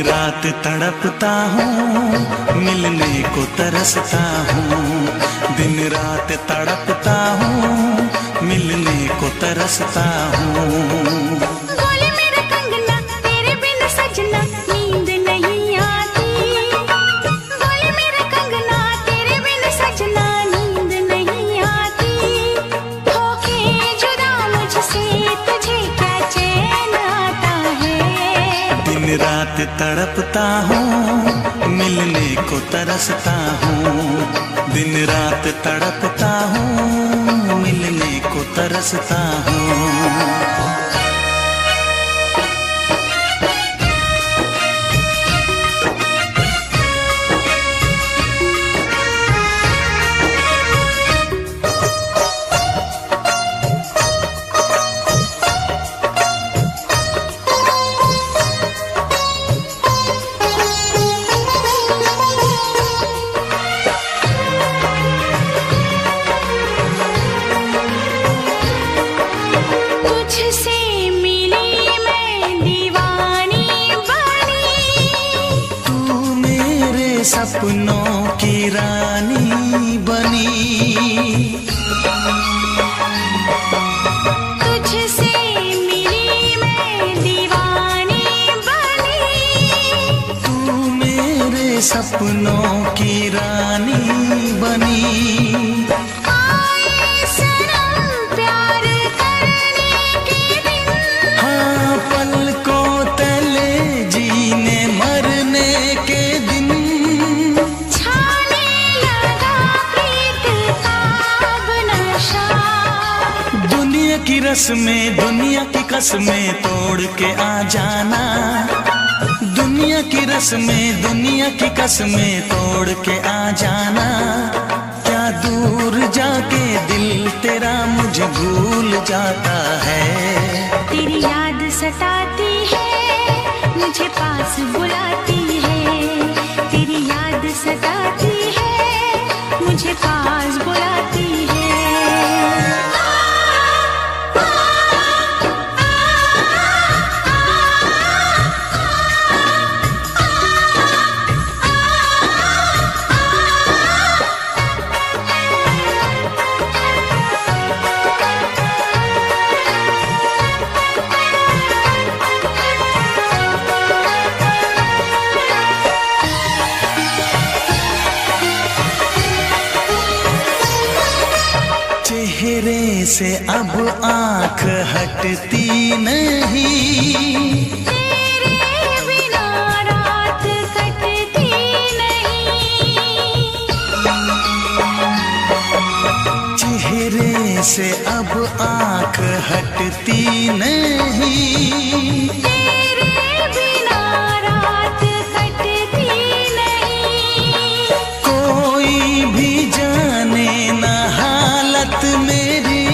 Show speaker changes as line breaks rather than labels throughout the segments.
रात तड़पता हूँ, मिलने को तरसता हूँ। दिन रात तड़पता हूँ, मिलने को तरसता हूँ।
बोले मेरा कंगना तेरे बिन सजना नींद नहीं आती। बोले मेरा कंगना तेरे बिन सजना नींद नहीं आती। होके जुदा मुझसे तुझे क्या चैन आता है।
दिन रात तड़पता हूँ, मिलने को तरसता हूँ। दिन रात तड़पता हूँ, मिलने को तरसता हूँ। सपनों की रानी बनी,
तुझसे मिली मैं दीवानी बनी।
तू मेरे सपनों की रानी बनी।
आए सनम प्यार करने के दिन,
हाँ पलकों तले जीने मरने के दिन। की रस्में दुनिया की कसमें तोड़ के आ जाना। दुनिया की रस्में दुनिया की कसमें तोड़ के आ जाना। क्या दूर जाके दिल तेरा मुझे भूल जाता है।
तेरी याद सताती है, मुझे पास बुलाती है। तेरी याद सताती है, मुझे पास बुलाती है।
चेहरे से अब आँख हटती नहीं।
तेरे बिना रात कटती नहीं।
चेहरे से अब आँख हटती नहीं।
तेरे बिना रात कटती नहीं।
कोई भी जाने ना हालत मेरी।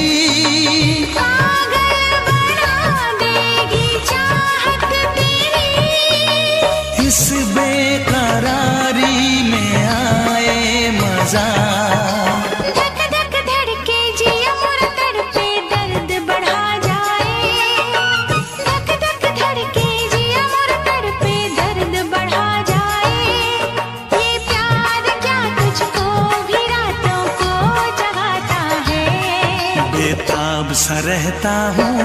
पागल बना देगी चाहत तेरी।
इस बेकरारी में आए मजा।
धक धक धड़के जिया मोरा तड़पे दर्द बढ़ा जाए। धक धक धड़के जिया मोरा तड़पे दर्द बढ़ा जाए। ये प्यार क्या तुझको भी रातों को जगाता है।
बेताब सा रहता हूँ,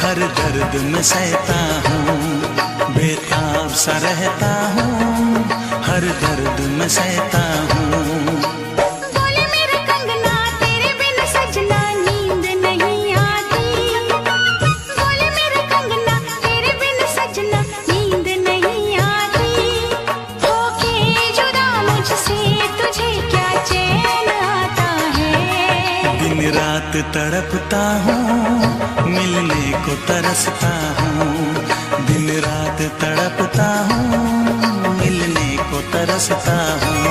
हर दर्द में सहता हूँ। बेताब सा रहता हूँ, हर दर्द में सहता हूँ।
बोले मेरा कंगना तेरे बिन सजना नींद नहीं आती। बोले मेरा कंगना तेरे बिन सजना नींद नहीं आती। होके जुदा मुझसे तुझे क्या चैन आता है।
दिन रात तड़पता हूँ, मिलने को तरसता हूँ। दिन रात तड़पता हूँ, मिलने को तरसता हूँ।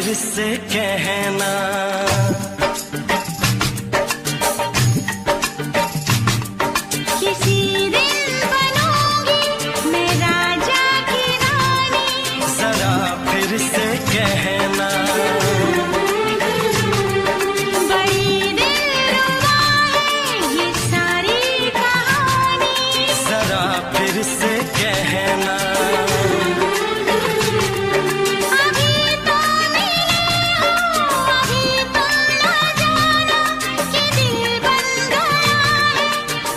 फिर से कहना।
किसी दिन बनूंगी मैं राजा की रानी,
जरा फिर से कहना।
बड़ी दिलरुबा है ये सारी कहानी,
जरा फिर से कहना।
अभी तो मिले हो, अभी तो ना जाना कि दिल बन गया है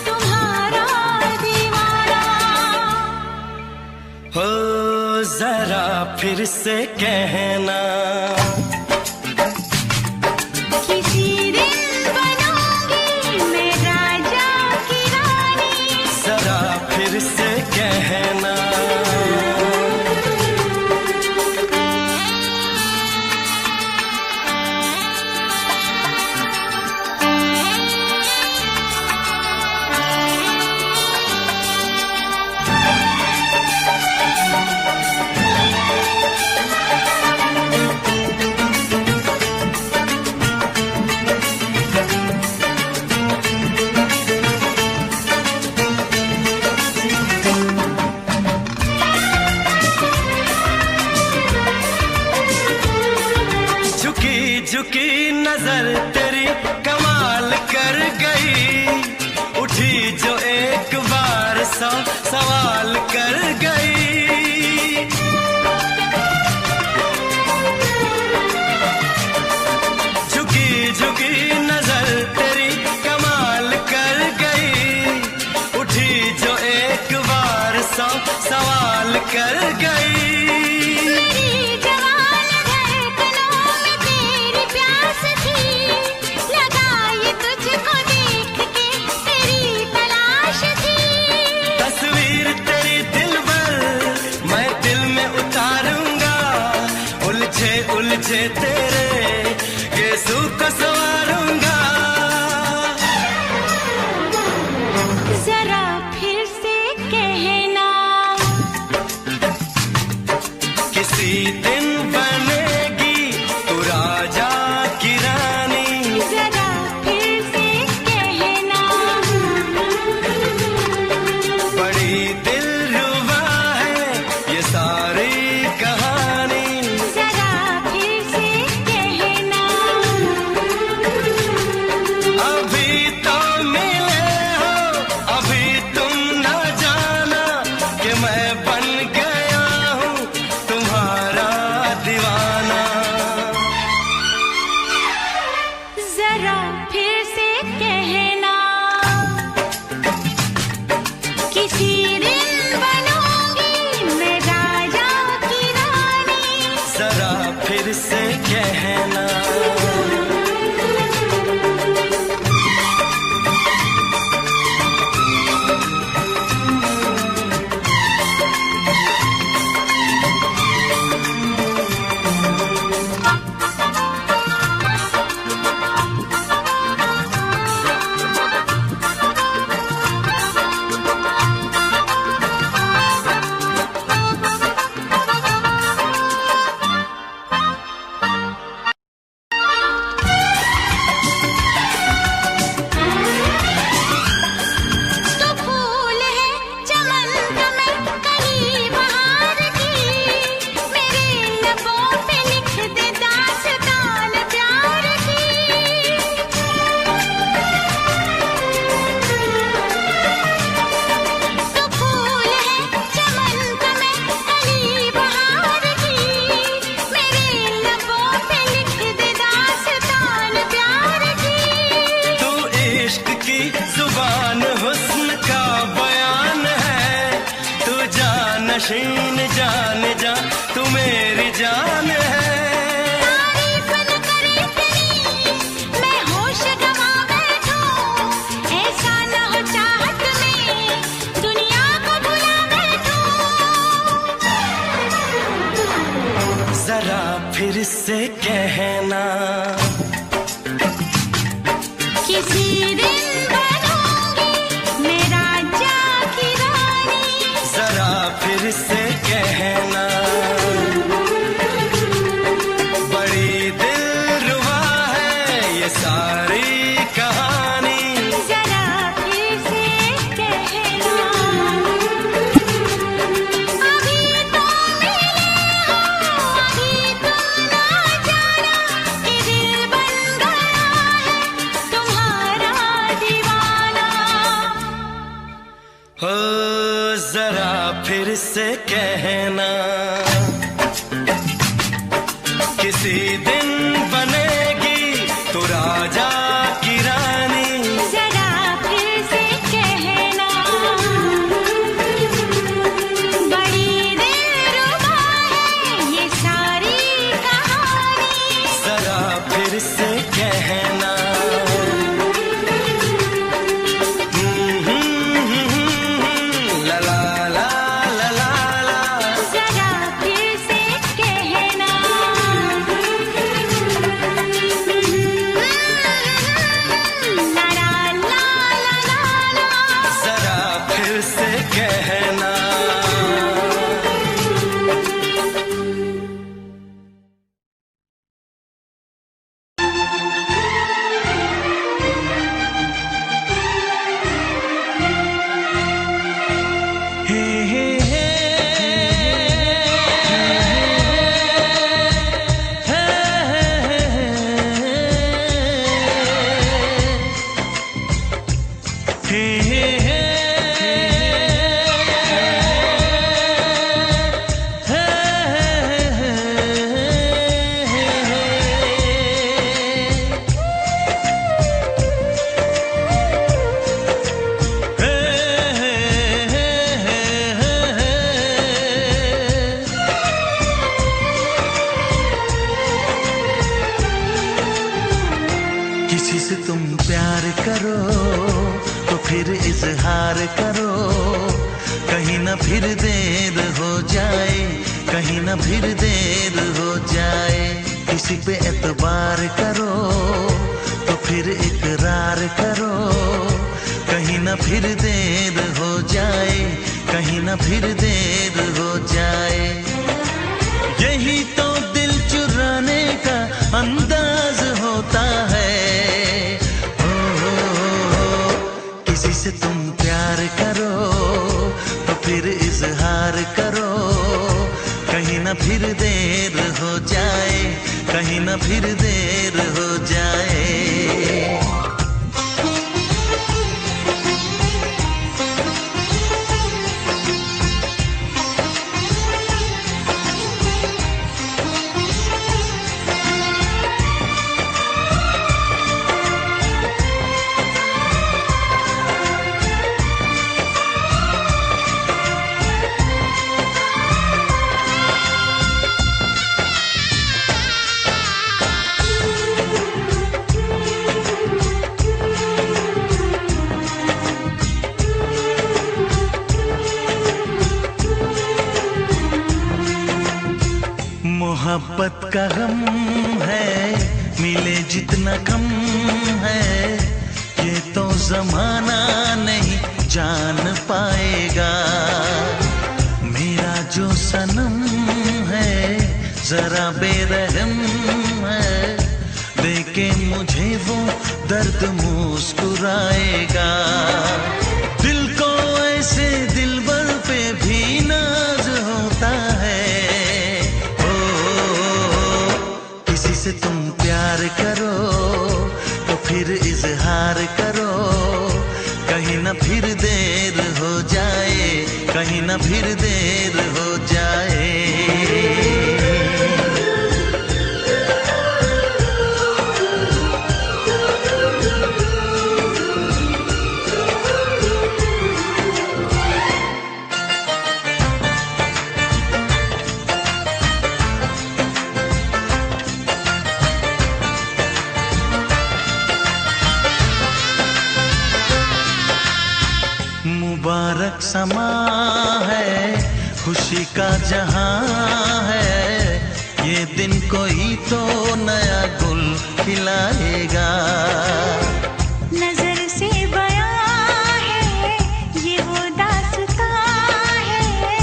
तुम्हारा दीवाना।
हो जरा फिर से कहना।
किसी दिन बनूंगी मैं राजा की रानी,
जरा फिर से कहना। झुकी झुकी नजर तेरी कमाल कर गई, उठी जो एक बार सौ सवाल कर गई। झुकी झुकी नजर तेरी कमाल कर गई, उठी जो एक बार सौ सवाल कर गई।
मेरी जवान धड़कनों में तेरी प्यास थी, लगाई तुझको देख के तेरी तलाश थी।
तस्वीर तेरी दिल भर मैं दिल में उतारूंगा, उलझे उलझे तेरे गेसू को संवारूंगा।
जरा फिर से कहना,
किसी दिन बनेगी तू राजा की रानी,
जरा फिर से कहना।
बड़ी दिलरुबा है ये सारी कहानी।
जरा फिर से कहना,
अभी तो मिले हो, अभी तुम न जाना कि मैं बन गया हूँ तुम्हारा दीवाना।
जरा फिर से कहना, किसी दिन बनूंगी मैं राजा की रानी,
जरा फिर से कहना।
तो फूल है चमन का मैं कली बहार की, मेरे लबों पे लिख दे दास्तान प्यार की। तो फूल है चमन का मैं कली बहार की, मेरे लबों पे लिख दे दास्तान प्यार की।
तू इश्क की जुबान हुस्न का बयान है, तू जानशीन जान जा तू मेरी जान है।
तारीफ न करे तेरी मैं होश गवा बैठूं, ऐसा न हो चाहत में दुनिया को भुला बैठूं।
जरा फिर से कहना,
किसी दिन बनूंगी मैं राजा की रानी,
जरा फिर से कहना। बड़ी जरा फिर से कहना, किसी दिन बनेगी तू राजा की रानी।
जरा फिर से कहना, बड़ी दिलरुबा है ये सारी कहानी।
जरा फिर से कहना, ला ला ला ला ला ला।
जरा फिर से कहना, ला ला ला ला ला।
जरा फिर से कहना। हे हे हे किसी से तुम प्यार करो तो फिर इजहार करो, कहीं ना फिर देर हो जाए, कहीं ना फिर देर हो जाए। किसी पे एतबार करो तो फिर इकरार करो, कहीं ना फिर देर हो जाए, कहीं ना फिर देर हो जाए। यही तो दिल चुराने का अंदाज होता है। किसी से तुम प्यार करो तो फिर इजहार करो, कहीं ना फिर देर हो जाए, कहीं ना फिर देर हो जाए। मोहब्बत का गम है, मिले जितना कम है, ये तो जमाना नहीं जान पाएगा। मेरा जो सनम है जरा बेरहम है, देखे मुझे वो दर्द मुस्कुराएगा। दिल को ऐसे दिलबर पे भी नाज होता है। किसी से तुम प्यार करो तो फिर इजहार करो, कहीं ना फिर देर हो जाए, कहीं ना फिर देर हो जाए। मुबारक समा है, खुशी का जहां है, ये दिन कोई तो नया गुल खिलाएगा।
नजर से बयां है ये वो दास्तां है,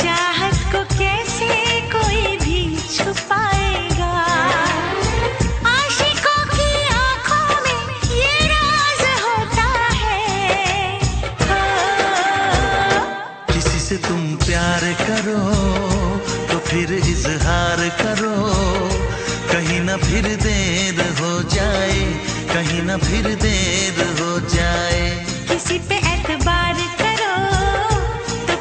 चाहत को कैसे कोई भी छुपाएगा। आशिकों की आंखों में ये राज होता है।
किसी से तुम प्यार करो तो फिर इजहार करो, कहीं ना फिर देर हो जाए, कहीं ना फिर देर हो जाए।
किसी पे एतबार करो तो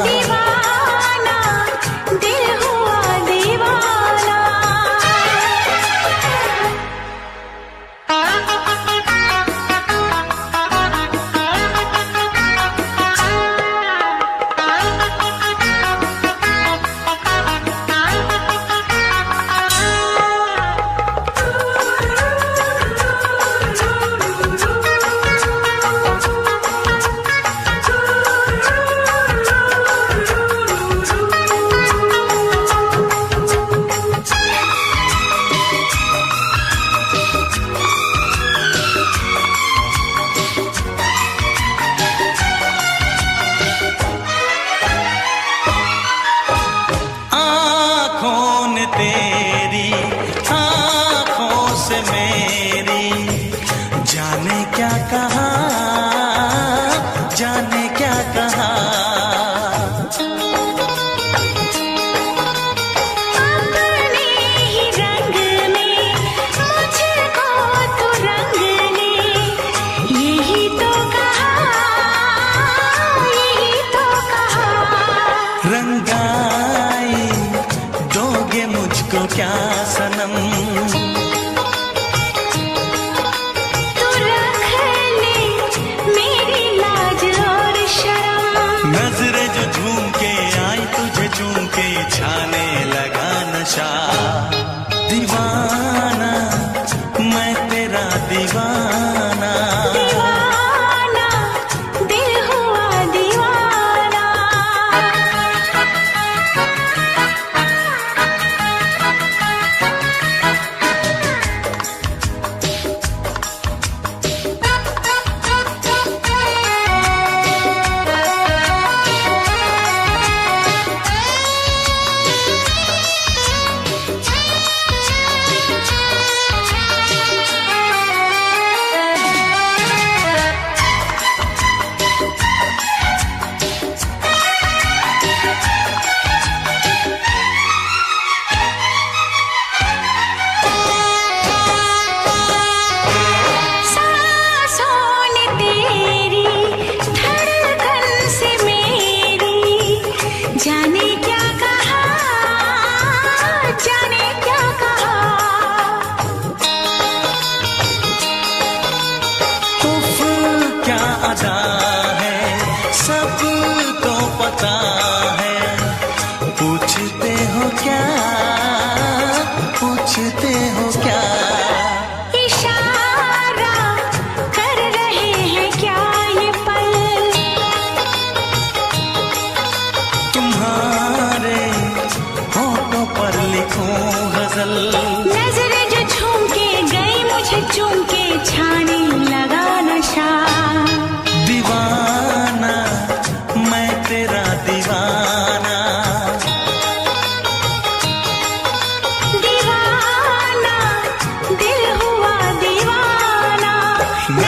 दीवाना दिल हुआ दीवाना।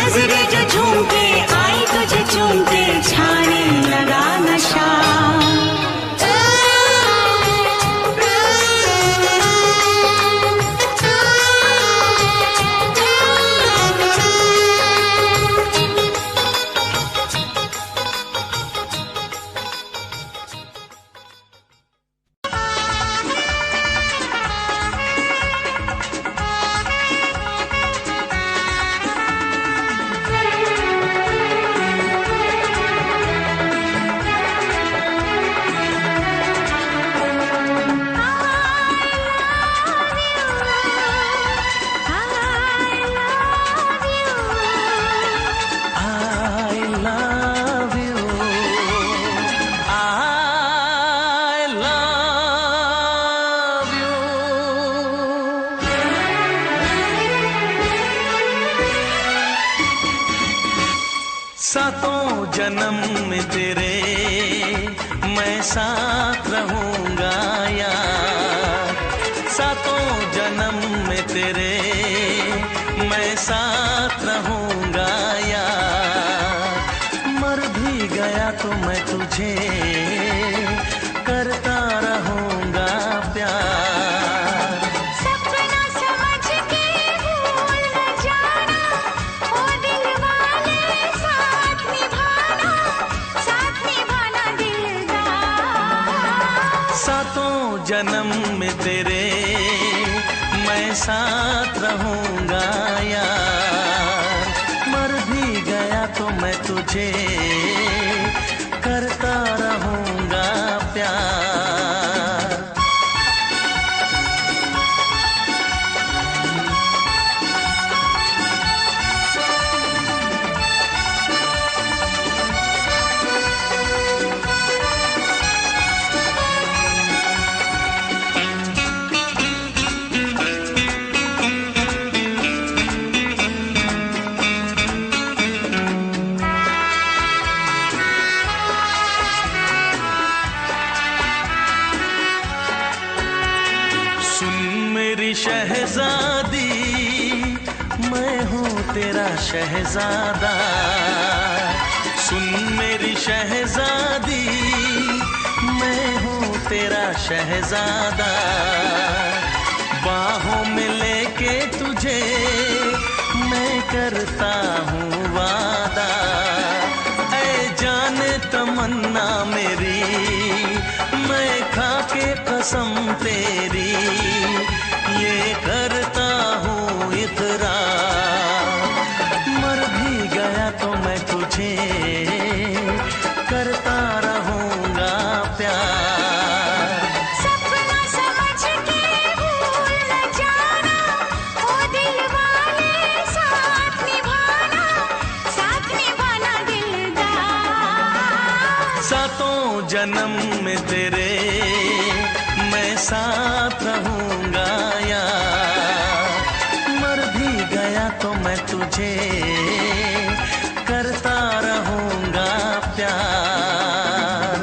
नजरें जो झूम के आई तुझे चूम के छाने लगा नशा।
सातों जन्म में तेरे मैं साथ रहूंगा यार, सातों जन्म में तेरे मैं साथ रहूंगा यार। मर भी गया तो मैं तुझे करता रहूंगा प्यार।
सपना समझ के भूल न जाना, ओ दिल वाले साथ निभाना दिलदार।
सातों जन्म में तेरे मैं साथ रहूंगा यार। मर भी गया तो मैं तुझे करता रहूंगा प्यार। शहजादी मैं हूँ तेरा शहजादा, सुन मेरी शहजादी मैं हूँ तेरा शहजादा। बाहों में लेके तुझे मैं करता हूँ वादा। ऐ जाने तमन्ना मेरी मैं खा के कसम तेरी ये करता हूँ इकरार। मर भी गया तो मैं तुझे करता रहूंगा प्यार।
सपना समझ के भूल न जाना, ओ दिल वाले साथ निभाना दिलदार।
सातों जन्म में तेरे मैं साथ रहूंगा यार। मर भी गया तो मैं तुझे करता रहूंगा प्यार।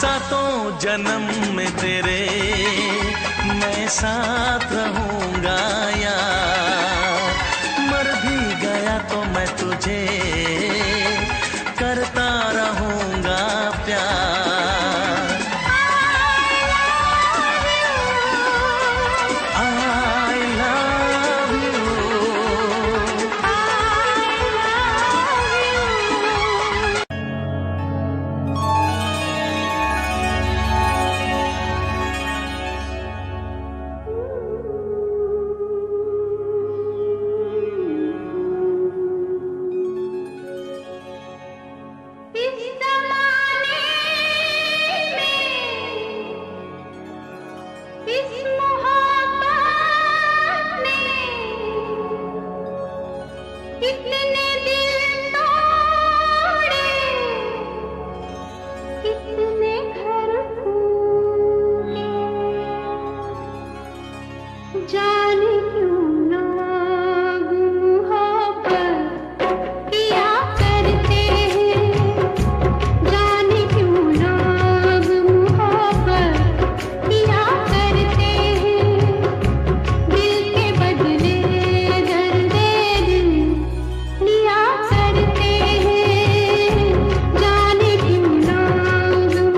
सातों जन्म में तेरे मैं साथ रहूंगा यार, मर भी गया तो मैं तुझे करता रहूंगा प्यार। I love you,
इस ज़माने में, इस मोहब्बत में कितने दिल तोड़े, कितने घर फूटे, जाने क्यों लोग मोहब्बत किया करते हैं, जाने क्यों लोग मोहब्बत किया करते हैं, दिल के बदले दर्द दिल लिया करते हैं, जाने क्यों लोग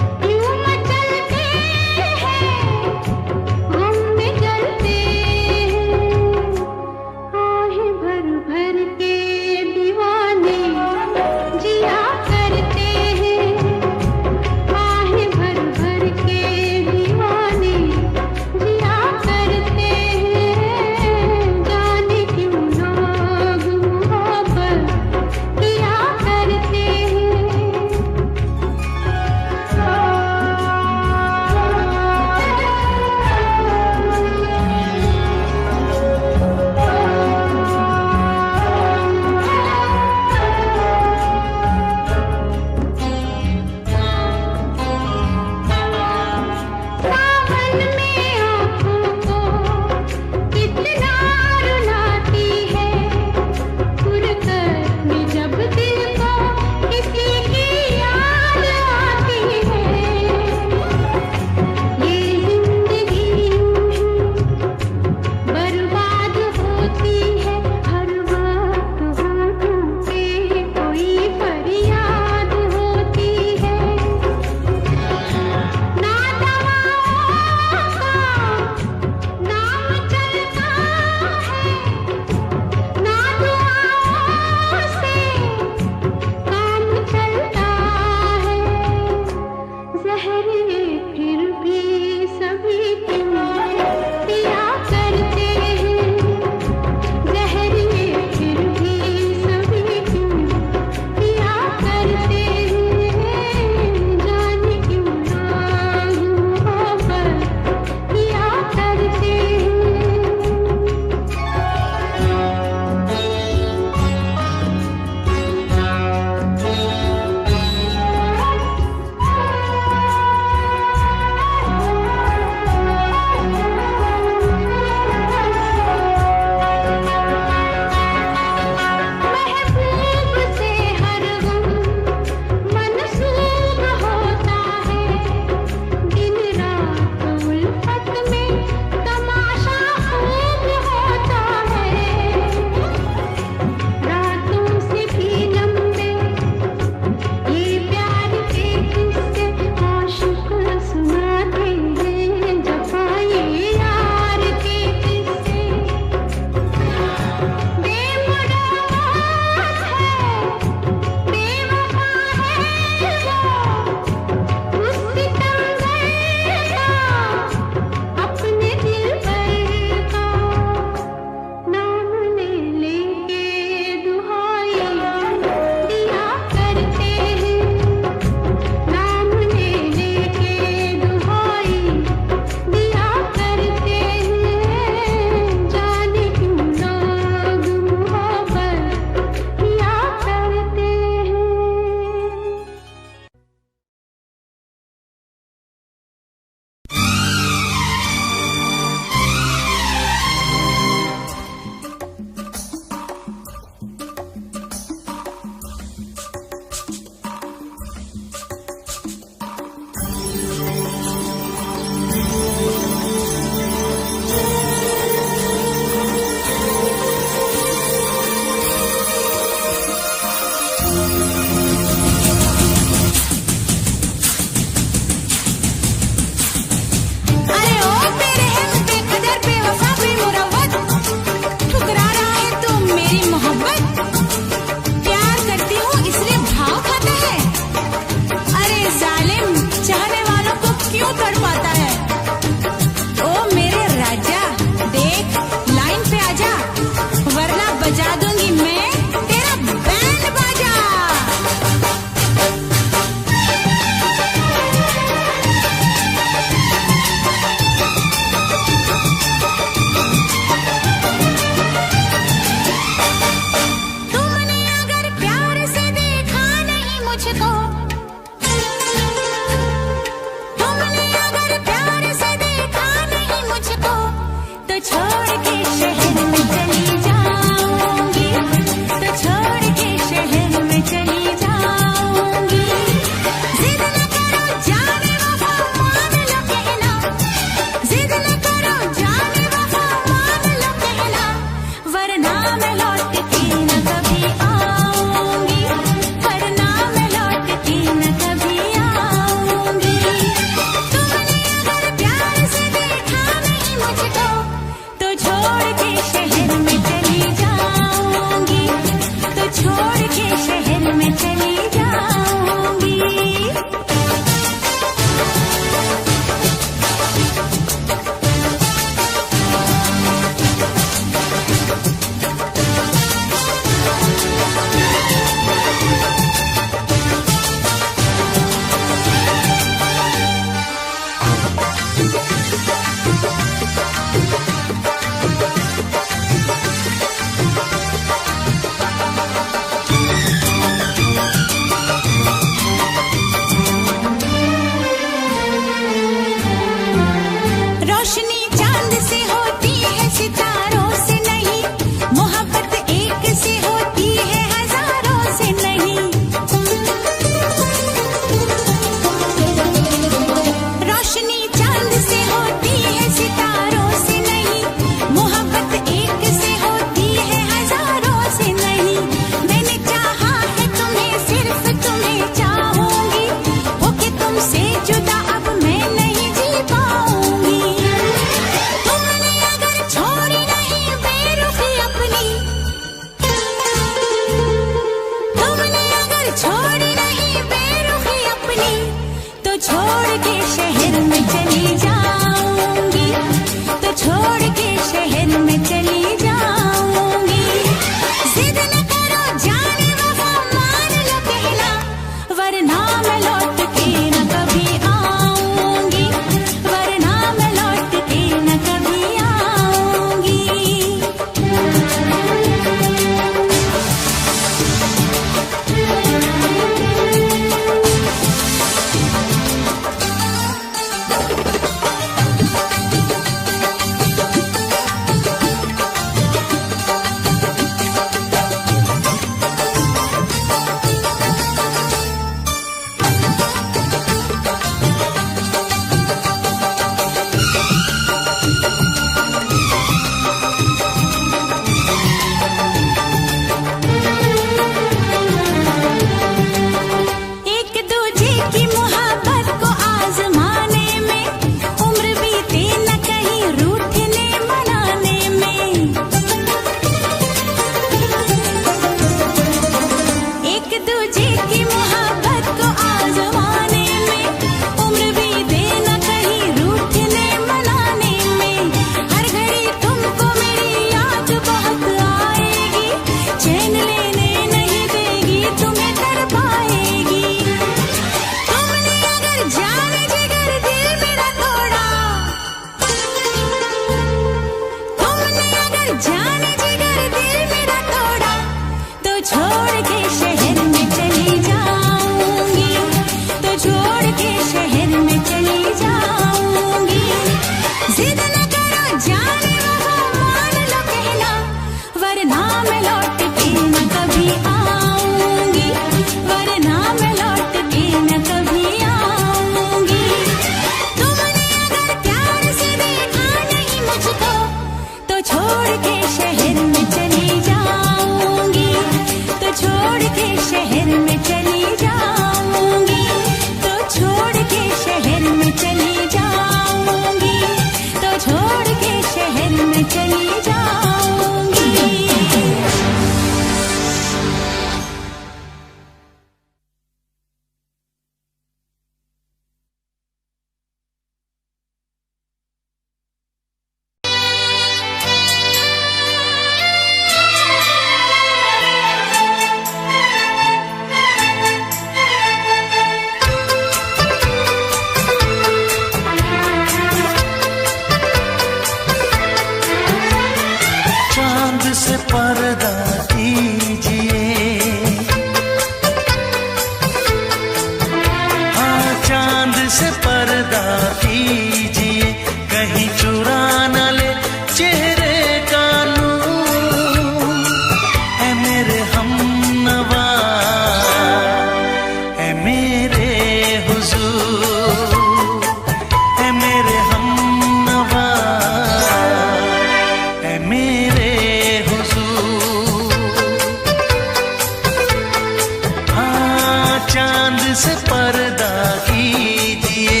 से पर्दा कीजिए।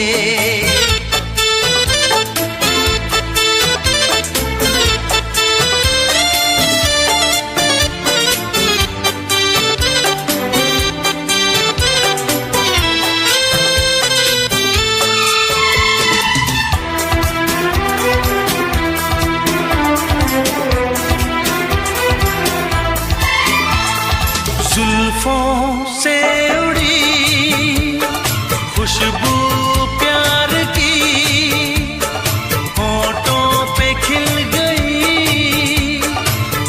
जुल्फों से उड़ी खुशबू प्यार की, होठों पे खिल गई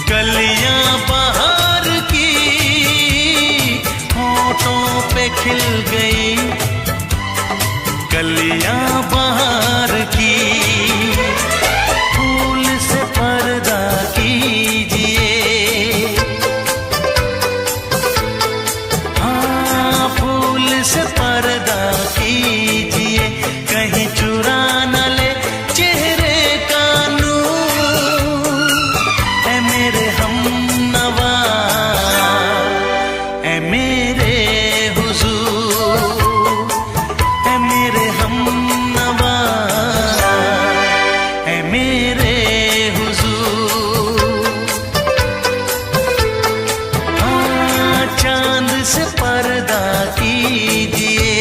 कलियां बहार की, होठों पे खिल गई कलियां बहार की। फूल से पर्दा कीजिए, से पर्दा कीजिए, कहीं चुरा न ले चेहरे का नूर। ऐ मेरे हमनवा, ऐ मेरे हुजूर, ऐ मेरे हमनवा, ऐ मेरे हुजूर। हाँ, चांद से पर्दा कीजिए।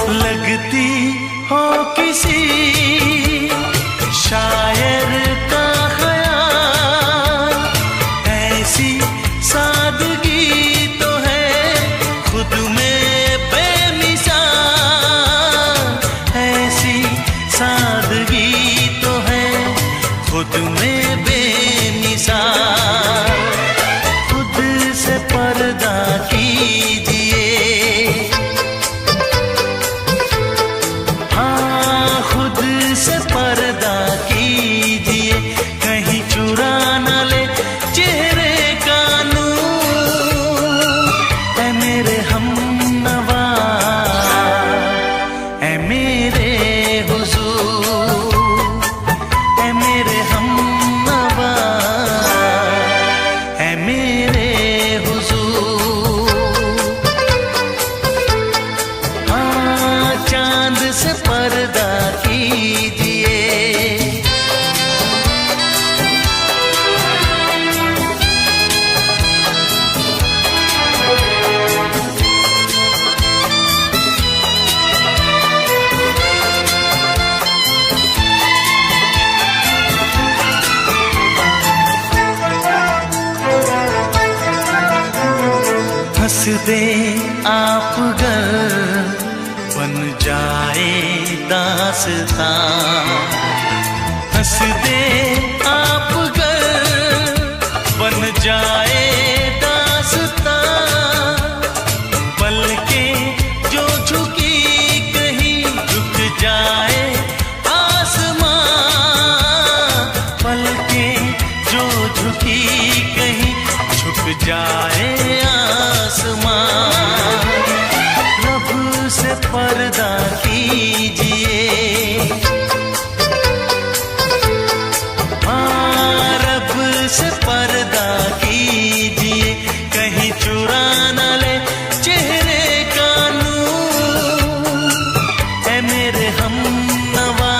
लगती हो किसी शायर का ख्याल, ऐसी सादगी तो है खुद में बेमिसाल, ऐसी सादगी तो है खुद में बेमिसाल। खुद से पर्दा कीजिए, हाँ खुद से पर्दा कीजिए, कहीं चुरा न ले चेहरे का नूर। ऐ मेरे हमनवा, ऐ मेरे हुजूर, ऐ मेरे हमनवा, ऐ मेरे हुजूर। हाँ, चांद से पर्दा कीजिए। हंस दे आप गर बन जाए दास्तां, हंस दे आप गर बन जाए दास्तां। पलकें जो झुकी कहीं झुक जाए आसमां, पलकें जो झुकी कहीं झुक जाए आसमां। रब से पर्दा कीजिए, हाँ रब से पर्दा कीजिए, कहीं चुरा न ले चेहरे का नूर। ऐ मेरे हमनवा,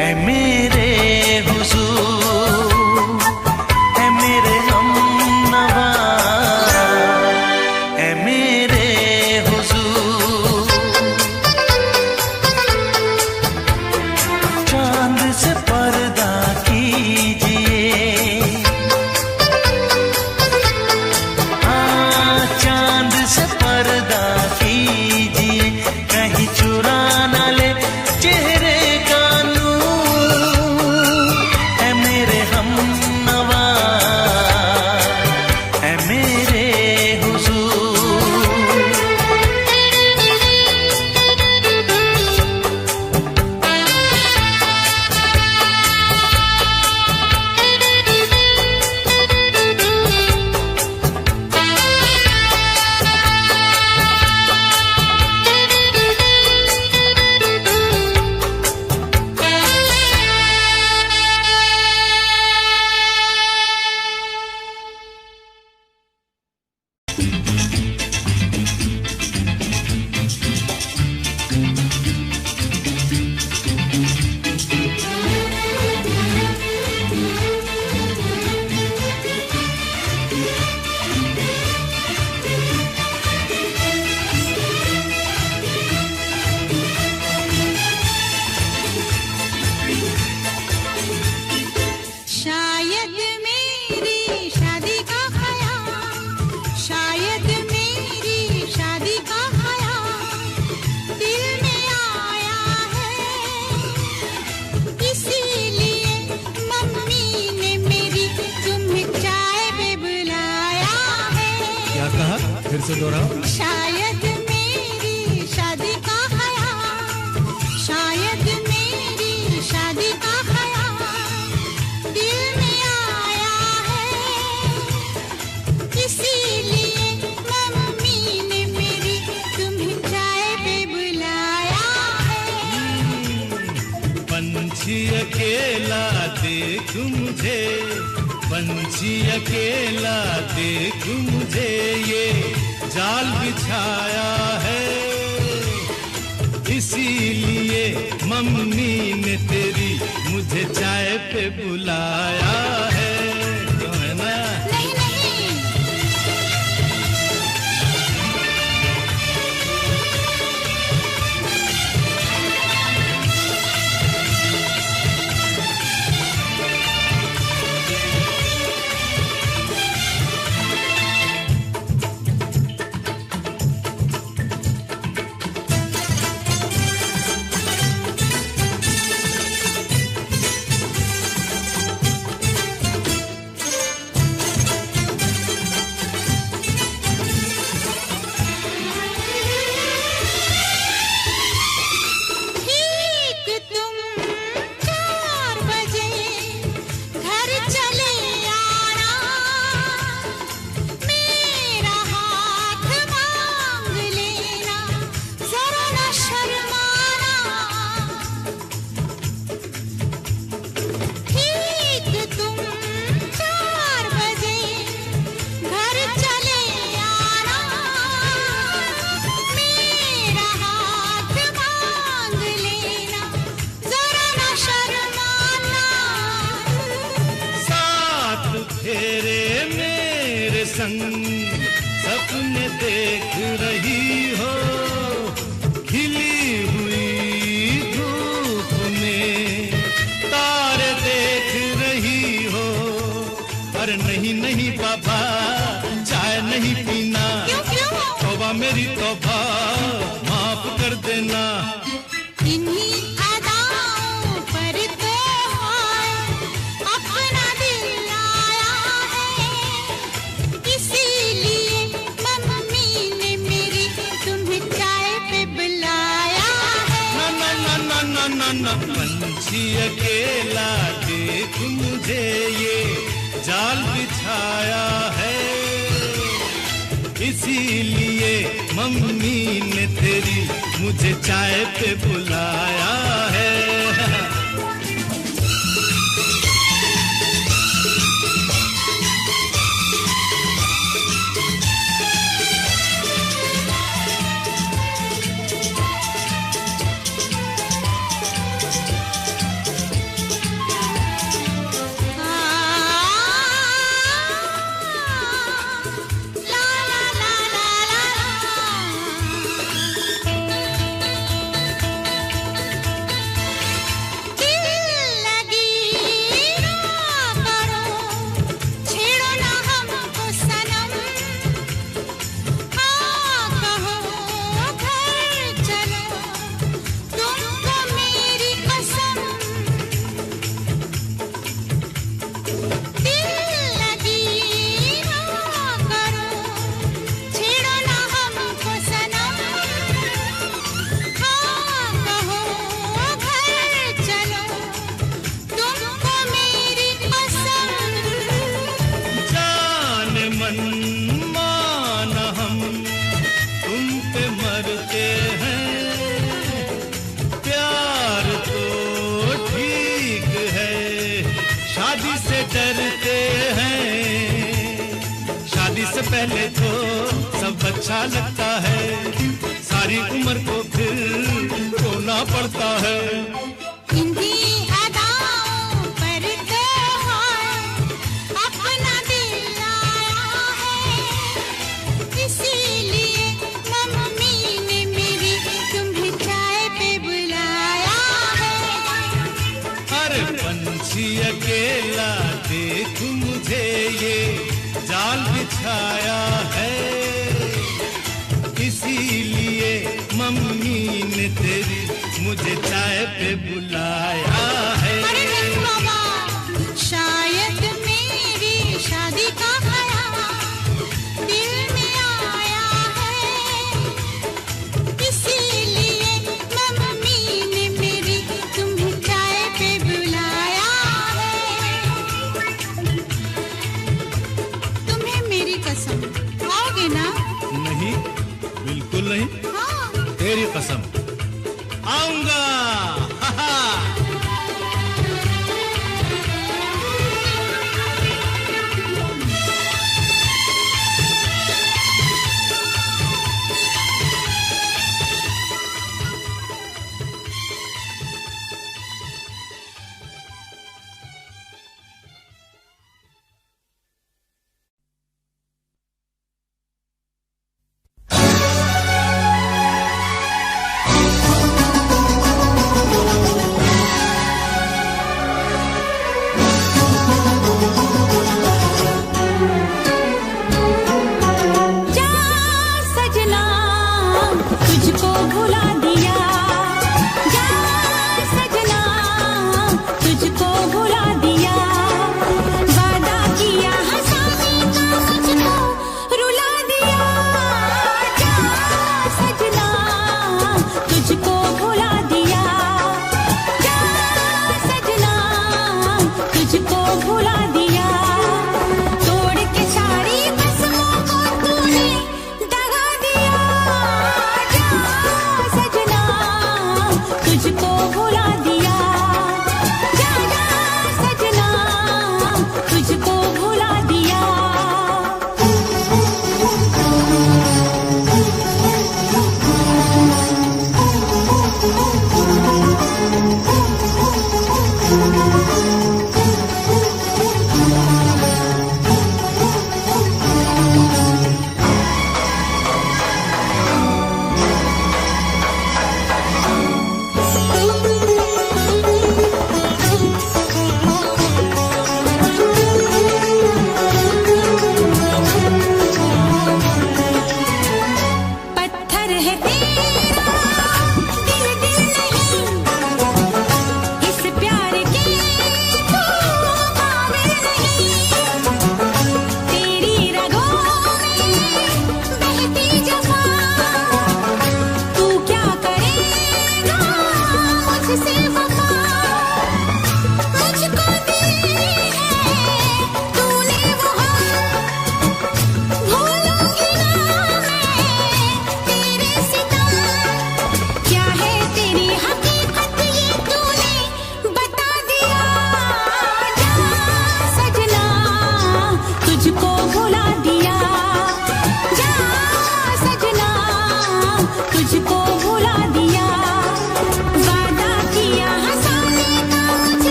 ऐ मेरे हुजूर, ऐ मेरे हमनवा, ऐ मेरे हुजूर।
से दोहराओ।
शायद मेरी शादी का ख्याल, शायद मेरी शादी का ख्याल दिल में आया है, इसीलिए मम्मी ने मेरी तुम्हें चाय पे बुलाया है।
पंछी अकेला देख मुझे, पंछी अकेला देख मुझे, ये जाल बिछाया है, इसीलिए मम्मी ने तेरी मुझे चाय पे बुलाया है। क्यों है ना?
नहीं नहीं,
सपने देख रही हो, खिली हुई धूप में तारे देख रही हो। अरे नहीं नहीं बाबा, चाय नहीं पीना।
क्यों क्यों?
तौबा मेरी तौबा, माफ कर देना।
इन्हीं अदाओं पर तो अपना दिल आया है, इसीलिए मम्मी ने मेरी तुम्हें चाय पे बुलाया है।
ना ना ना ना ना ना, पंछी अकेला देख मुझे, ये जाल बिछाया है, इसीलिए मम्मी ने तेरी मुझे चाय पे बुलाया है। डरते हैं, शादी से पहले तो सब अच्छा लगता है, सारी उम्र को फिर रोना पड़ता है।
इन्हीं अदाओं पर तो अपना दिल आया है, इसीलिए मम्मी ने मेरी तुम्हें चाय पे बुलाया है।
अरे पंछी अकेला देख मुझे, ये जाल बिछाया है, इसीलिए मम्मी ने तेरी मुझे चाय पे बुलाया है।
अरे नहीं बाबा, शायद मेरी शादी का ख्याल दिल में आया
तेरी कसम आऊंगा।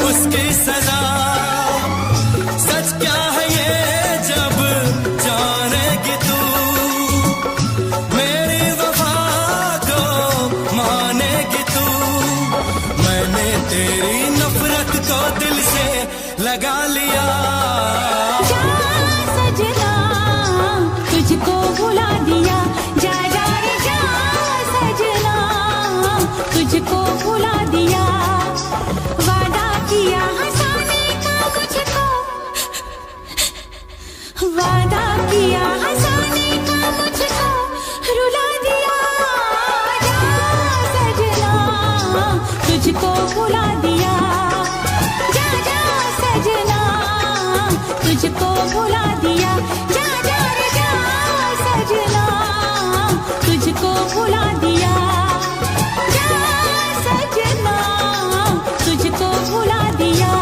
उसके
लगा लिया।
जा सजना तुझको भुला दिया, जा जा रे जा सजना तुझको भुला दिया। वादा किया हंसाने का मुझको, वादा किया हंसाने का मुझको रुला दिया। जा सजना तुझको भुला दिया, जा जा सजना तुझको भुला दिया। जा जा रे जा सजना तुझको भुला दिया, जा सजना तुझको भुला दिया।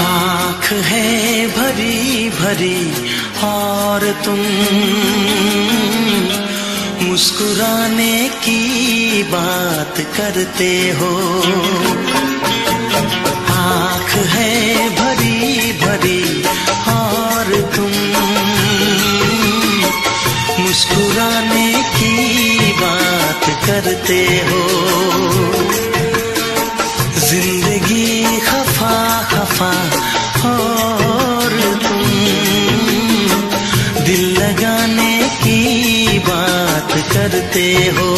आँख है भरी भरी और तुम मुस्कुराने की बात करते हो। आँख है भरी भरी और तुम मुस्कुराने की बात करते हो। जिंदगी खफा खफा और तुम दिल लगाने की बात करते हो।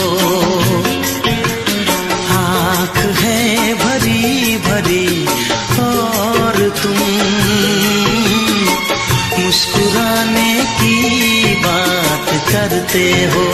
आँख है भरी भरी और तुम मुस्कुराने की बात करते हो।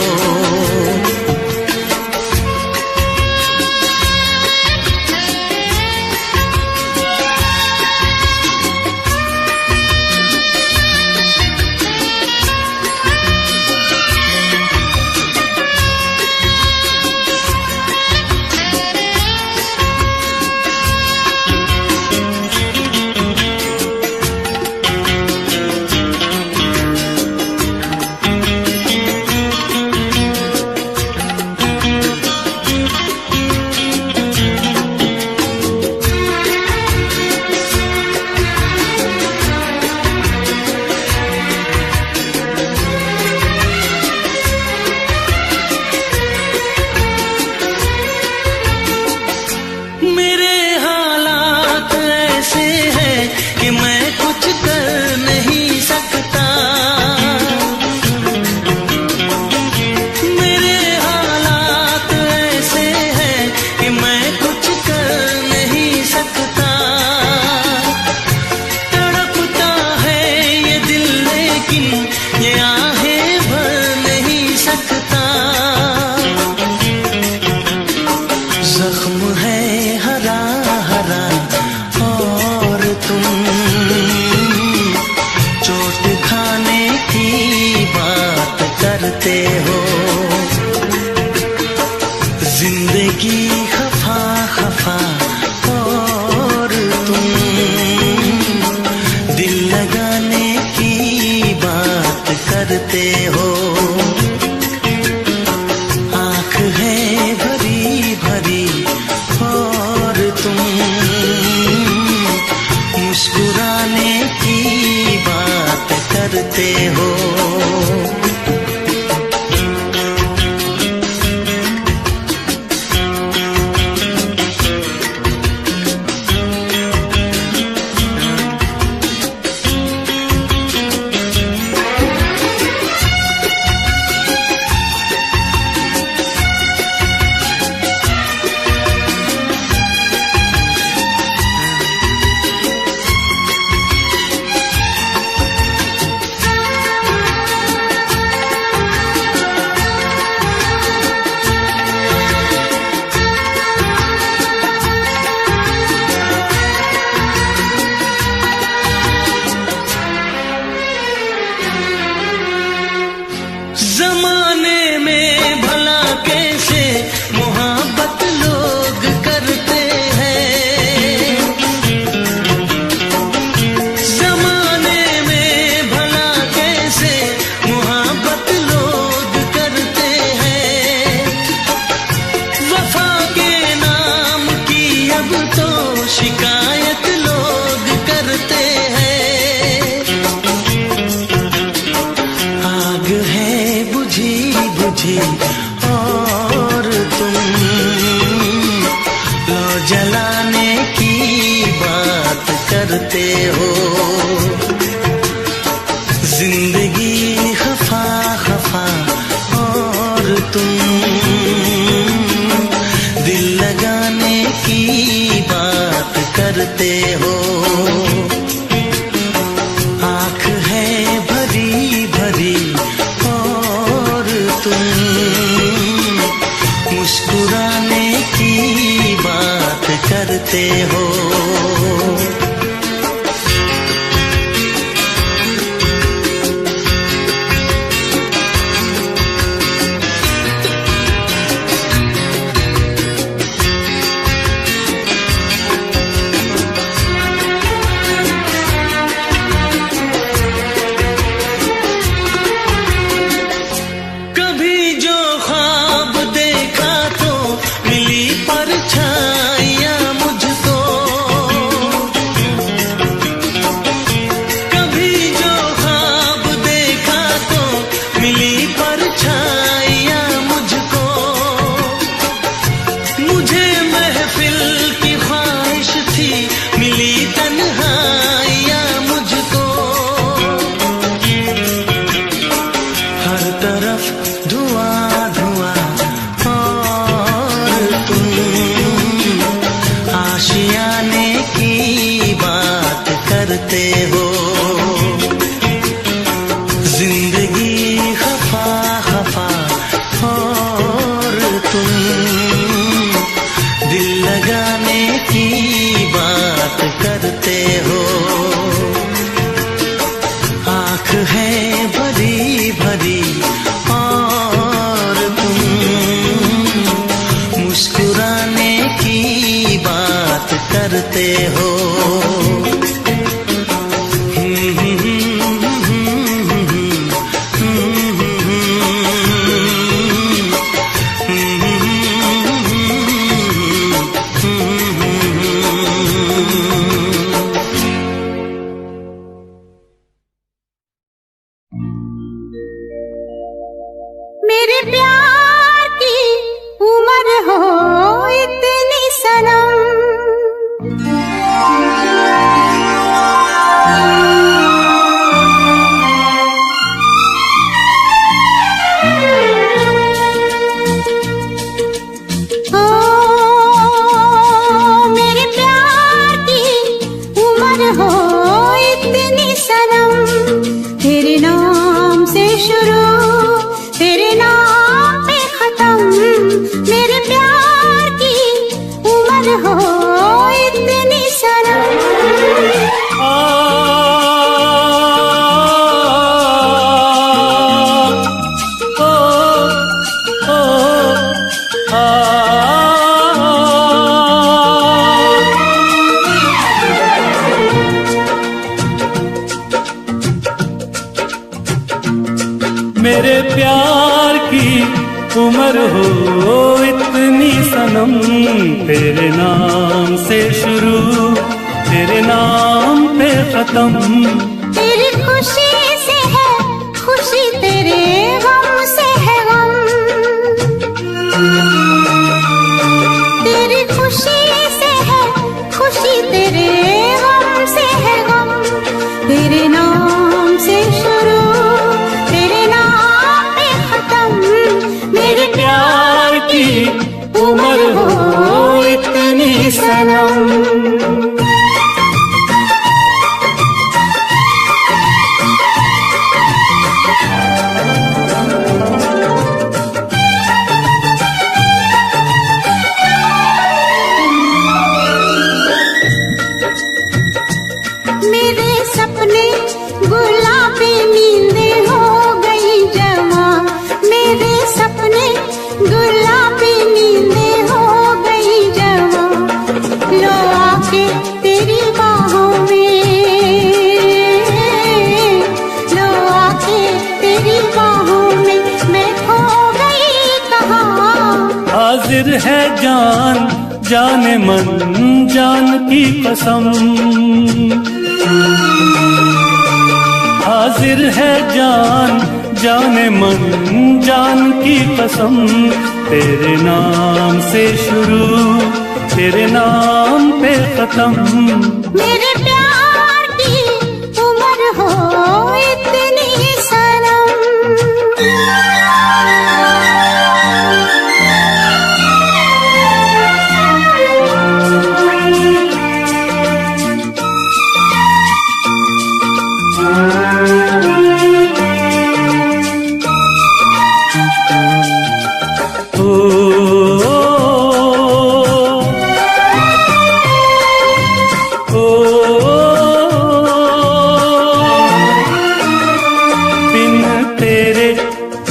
करते हो।
जमाने में भला कैसे मोहब्बत लोग करते हैं, जमाने में भला कैसे मोहब्बत लोग करते हैं। वफा के नाम की अब तो शिकायत लोग करते हैं। आग है बुझी बुझी और तुम लो जलाने की बात करते हो। जिंदगी खफा खफा और तुम दिल लगाने की बात करते हो। आँख है भरी भरी और तुम मुस्कुराने की बात करते हो। कभी जो ख्वाब देखा तो मिली परछाइयाँ मुझको, कभी जो ख्वाब देखा तो मिली परछाइयाँ मुझको। मुझे महफिल की ख्वाहिश थी मिली तन्हाइयाँ मुझको। हर तरफ धुआं धुआं और तुम आशियाने की बात करते हो। जिंदगी खफा खफा और तुम दिल लगाने की बात करते हो। आँख है भरी भरी और तुम मुस्कुराने की बात करते हो।
मेरे प्यार की उम्र हो इतनी सनम, ओ मेरे प्यार की उम्र हो इतनी सनम। तेरे नाम से शुरू तेरे नाम पे खत्म। मेरे प्यार की उम्र हो इतनी सनम।
मेरे प्यार की उम्र हो इतनी सनम। तेरे नाम से शुरू तेरे नाम पे खत्म।
तेरी खुशी से है तेरे गम से है गम, तेरी खुशी से है खुशी, तेरे गम से है गम, तेरे नाम से शुरू तेरे नाम पे खत्म। मेरे
प्यार की उम्र हो इतनी सनम।
मेरे सपने गुलाबी नींदें हो गई जमा, मेरे सपने गुलाबी नींदें हो गई जमा, लो आके तेरी बाहों में, लो आके तेरी बाहों में, मैं खो गई कहाँ।
हाजिर है जान जाने मन जान की कसम, हाजिर है जान जाने मन जान की कसम, तेरे नाम से शुरू तेरे नाम पे खत्म।
मेरे प्यार की उम्र हो इतनी सनम।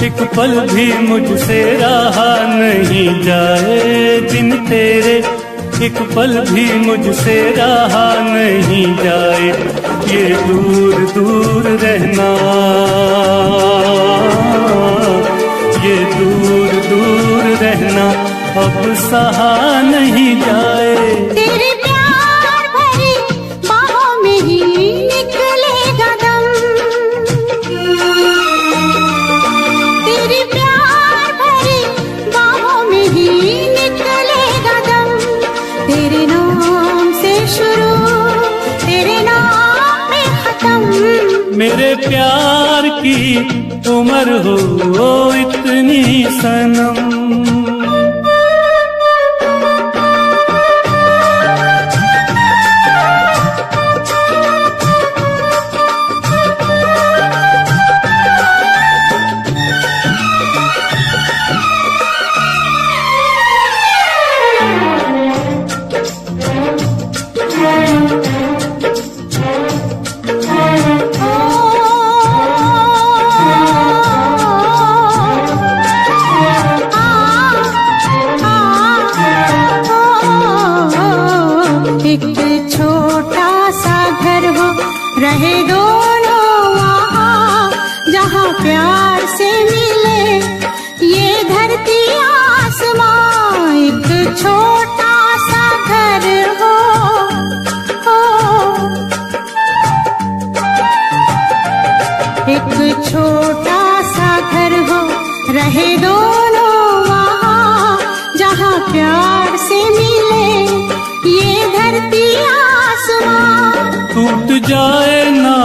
एक पल भी मुझसे रहा नहीं जाए, दिन तेरे एक पल भी मुझसे रहा नहीं जाए, ये दूर दूर रहना, ये दूर दूर रहना अब सहा नहीं जाए।
तेरे प्यार भरी बाहों में ही निकलेगा दम, तेरे प्यार भरी बाहों में ही निकलेगा दम, तेरे नाम से शुरू तेरे नाम पे खत्म।
मेरे प्यार की उम्र हो इतनी सनम।
एक छोटा सा घर हो रहे दोनों वहाँ, जहाँ प्यार से मिले ये धरती आसमां। एक छोटा सा घर हो, एक छोटा सा घर हो रहे दोनों वहाँ, जहाँ प्यार से मिले ये धरती आसमां।
टूट जाए ना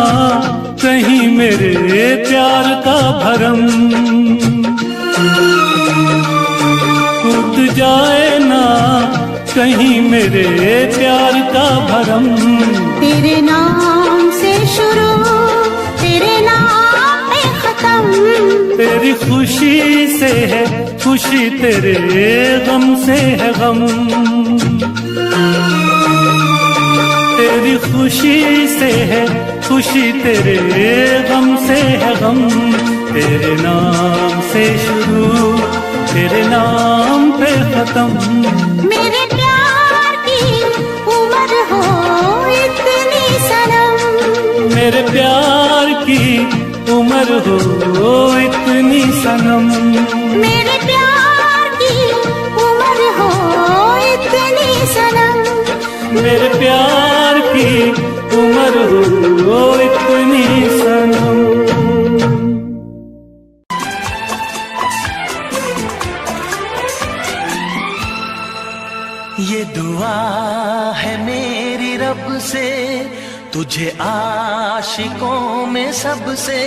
कहीं मेरे प्यार का भरम, टूट जाए ना कहीं मेरे प्यार का भरम।
तेरे नाम से शुरू तेरे नाम पे खत्म।
तेरी खुशी से है खुशी, तेरे गम से है गम, तेरी खुशी से है खुशी, तेरे गम से है गम। तेरे नाम से शुरू तेरे नाम पे खत्म।
मेरे प्यार की उम्र हो इतनी सनम,
मेरे प्यार की उम्र हो इतनी सनम,
मेरे प्यार की उम्र हो इतनी सनम,
मेरे प्यार की उम्र हो इतनी सनम।
तुझे आशिकों में सबसे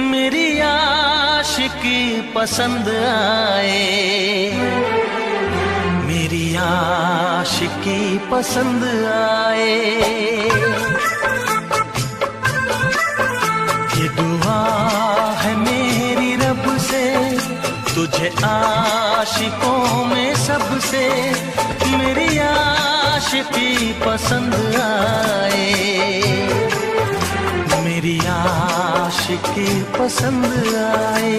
मेरी आशिकी पसंद आए, मेरी आशिकी पसंद आए। ये दुआ है मेरी रब से, तुझे आशिकों में सबसे मेरी आशिकी पसंद आए, मेरी आशिकी पसंद आए।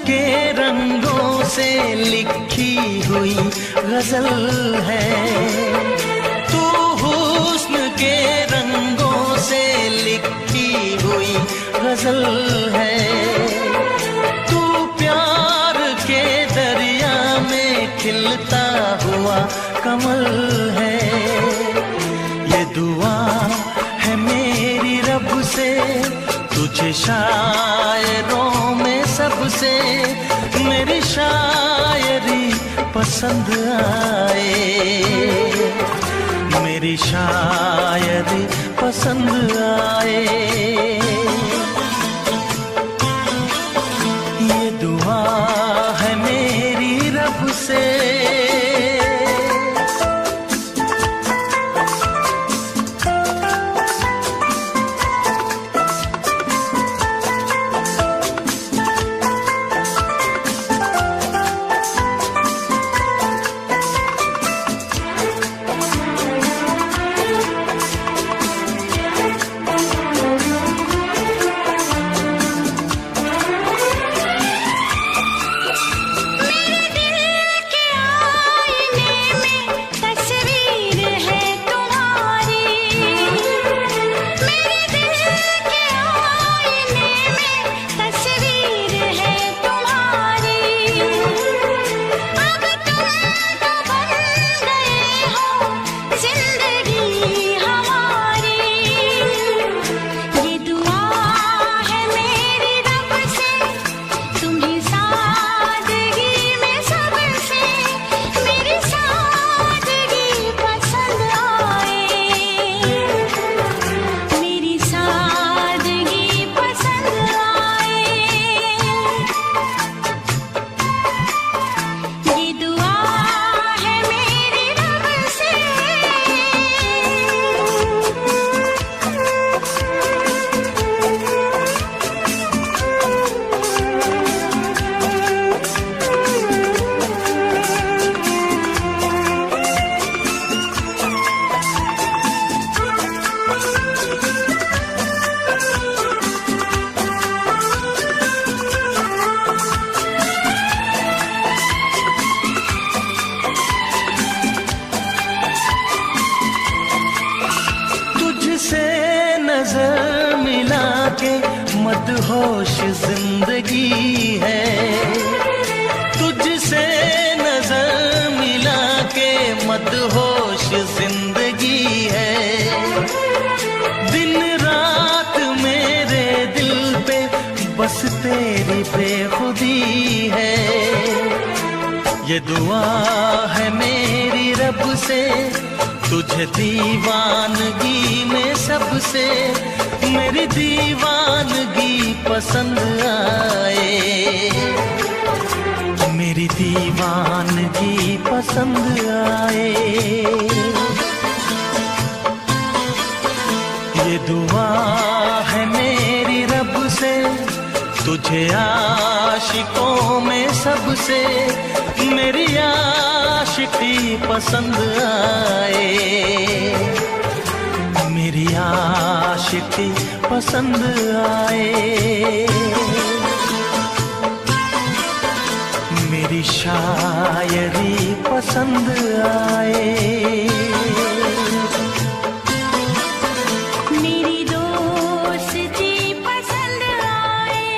के रंगों से लिखी हुई गजल है, तू हुस्न के रंगों से लिखी हुई गजल है। तू प्यार के दरिया में खिलता हुआ कमल है। ये दुआ है मेरी रब से, तुझे शायरों में सबसे मेरी शायरी पसंद आए, मेरी शायरी पसंद आए। ये दुआ है मेरी रब से। नजर मिला के मदहोश जिंदगी है, तुझसे नजर मिला के मदहोश जिंदगी है। दिन रात मेरे दिल पे बस तेरी बेखुदी है। ये दुआ है मेरी रब से, तुझे दीवानगी में सबसे मेरी दीवानगी पसंद आए, मेरी दीवानगी पसंद आए। ये दुआ है मेरी रब से, तुझे आशिकों में सबसे मेरी आशिकी पसंद आए, मेरी आशिकी पसंद आए, मेरी शायरी पसंद आए,
मेरी दोस्ती पसंद आए।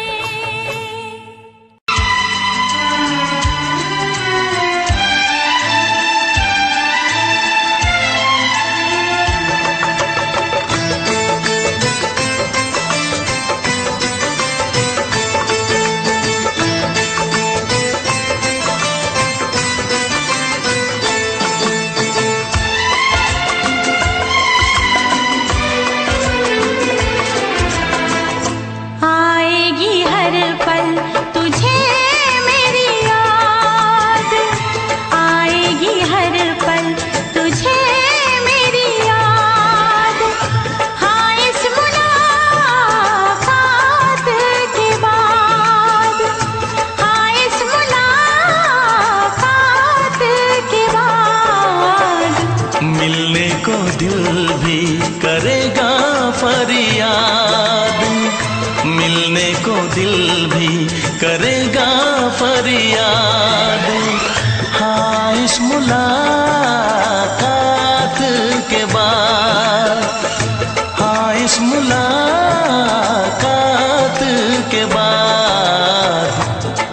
आएगी हर पल तुझे मेरी याद, आएगी हर पल तुझे मेरी याद। हाँ इस मुलाकात के बाद, हाँ इस मुलाकात के बाद
मिलने को दिल भी करेगा फरियाद, मिलने को दिल भी करेगा फरियाद। हाँ इस मुलाकात के बाद, हाँ इस मुलाकात के बाद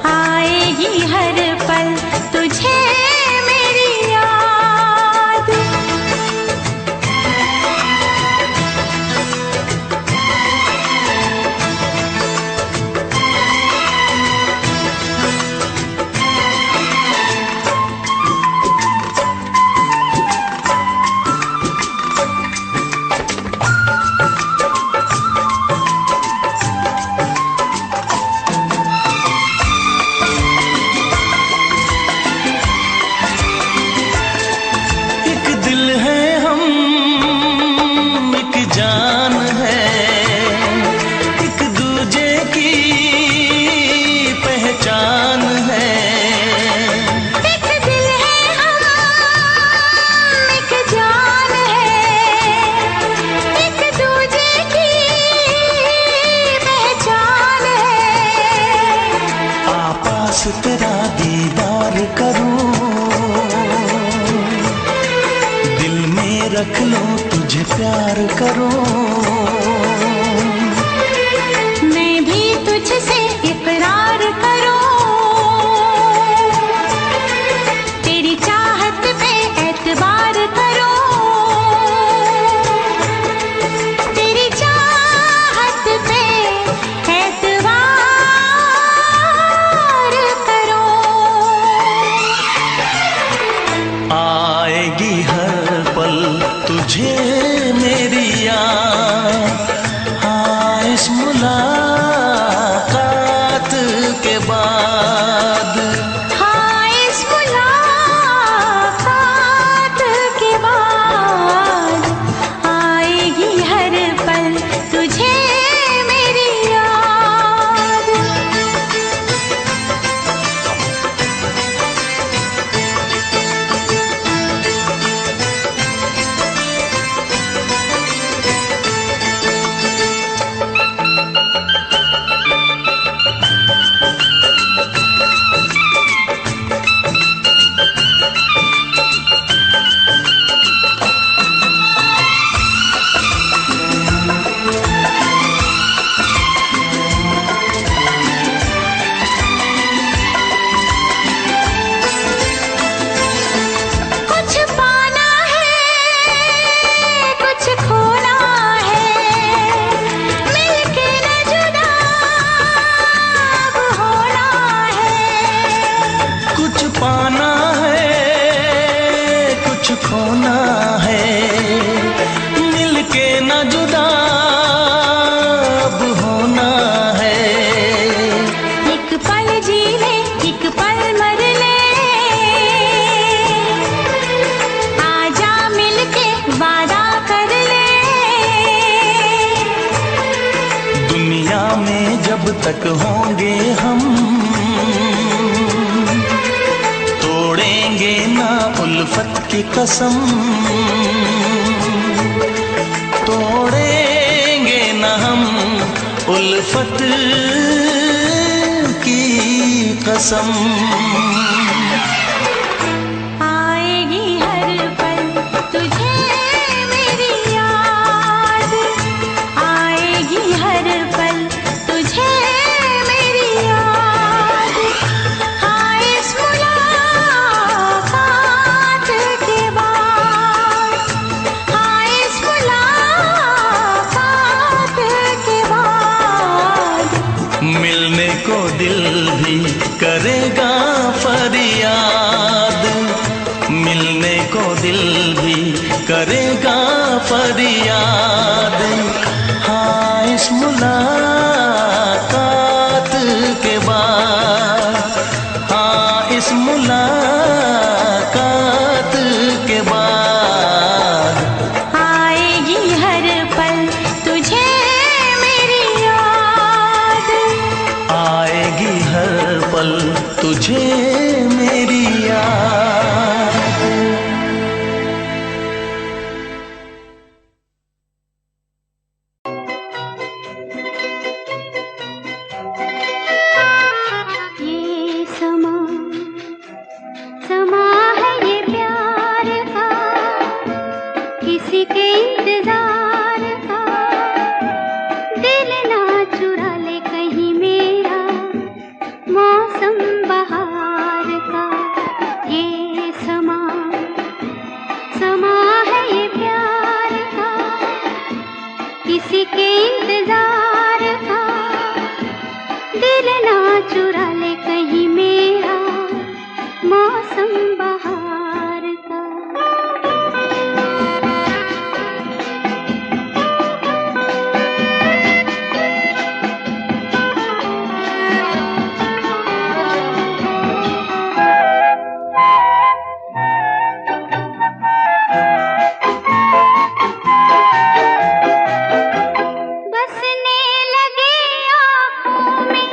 आएगी हर पल तुझे मेरी याद।
एक दिल है हम, एक जान है, एक दूजे की पहचान है।
एक दिल है हम, एक जान है, एक दूजे की पहचान है।
आपास तेरा दीदार करूं, दिल में रख लो तुझे प्यार करूं,
मैं भी तुझसे इकरार करूं, तेरी चाहत पे एतबार करूं, तेरी चाहत पे एतबार करूं।
आएगी हर पल तुझे मेरी याद,
उल्फत की कसम, तोड़ेंगे न हम उल्फत की कसम।
आएगी हर पल तुझे मेरी याद, आएगी हर पल तुझे मेरी याद। हाँ इस मुलाकात के बाद, हाँ इस मुलाकात के बाद
मिलने को दिल भी करेगा फरियाद, मिलने को दिल भी करेगा फरियाद। हाँ इस मुलाकात के बाद, हाँ इस मुलाकात के बाद
आएगी हर पल तुझे मेरी याद,
आएगी हर पल तुझे मेरी याद।
ये समा समा है ये प्यार का, किसी के इंतजार का। दिल ना चुरा ले कहीं मेरा मौसम बहार का। ये समा समा है ये प्यार का, किसी के इंतजार का। दिल ना चुरा ले कहीं मेरा मौसम बहार का। बसने लगे आँखों में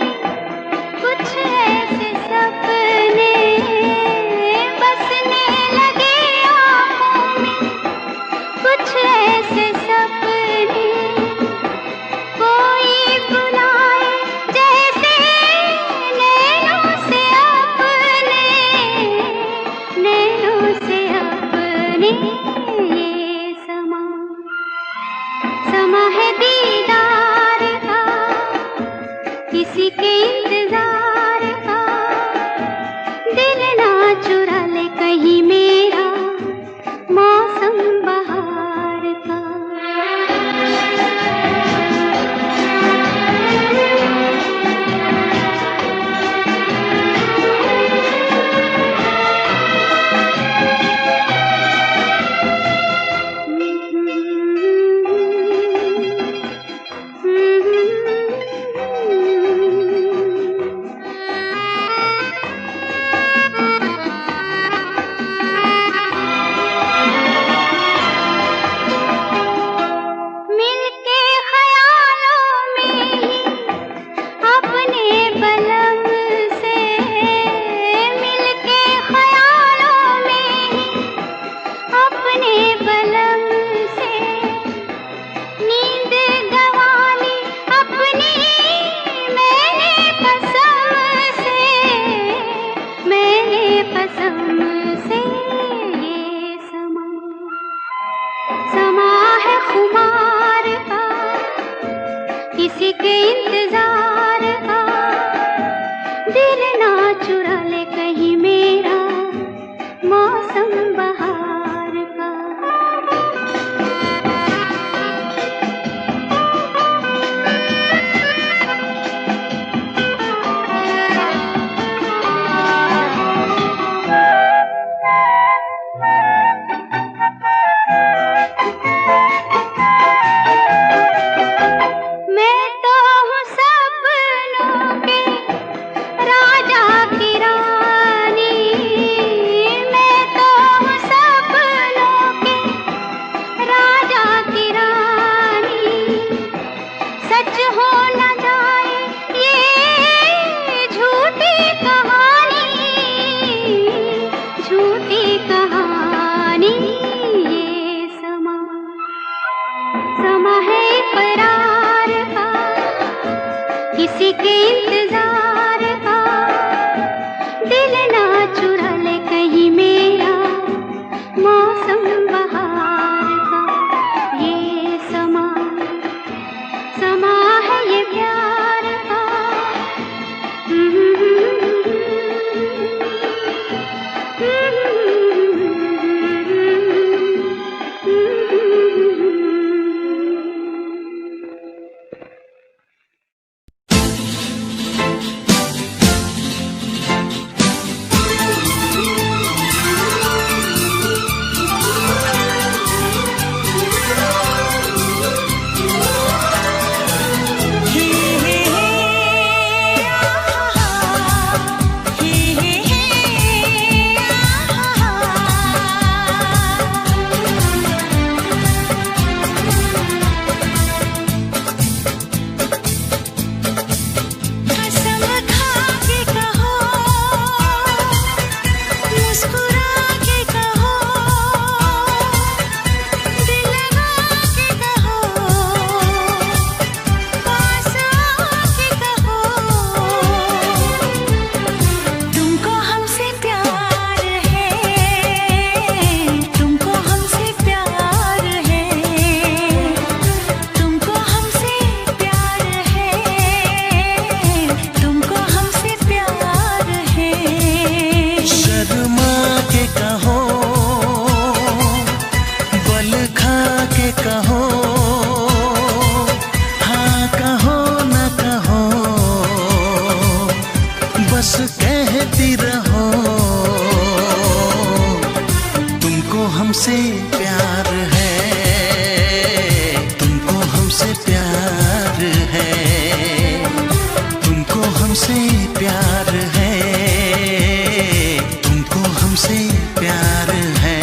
कुछ ऐसे सपने, बसने लगे आँखों में कुछ ऐसे सपने। कोई बुलाए जैसे नैनों से अपने, नैनों से अपने। ये समा समा है दीदार का, किसी के इंतजार का। दिल ना चुरा ले कहीं मेरा मौसम बहार का। मिलके ख्यालों में ही अपने बलम से, मिलके ख्यालों में ही अपने बलम से। नींद गंवाली अपनी मैंने कसम से, मैंने कसम से। ये समा समा है खुमार का, किसी के इंतजार का। दिल ना चुरा ले कहीं मेरा मौसम बहार का। मैं तो हूँ सपनों के राजा की रानी, मैं तो हूँ
तुमको हमसे प्यार है, तुमको हमसे प्यार है, तुमको हमसे प्यार है, तुमको हमसे प्यार है।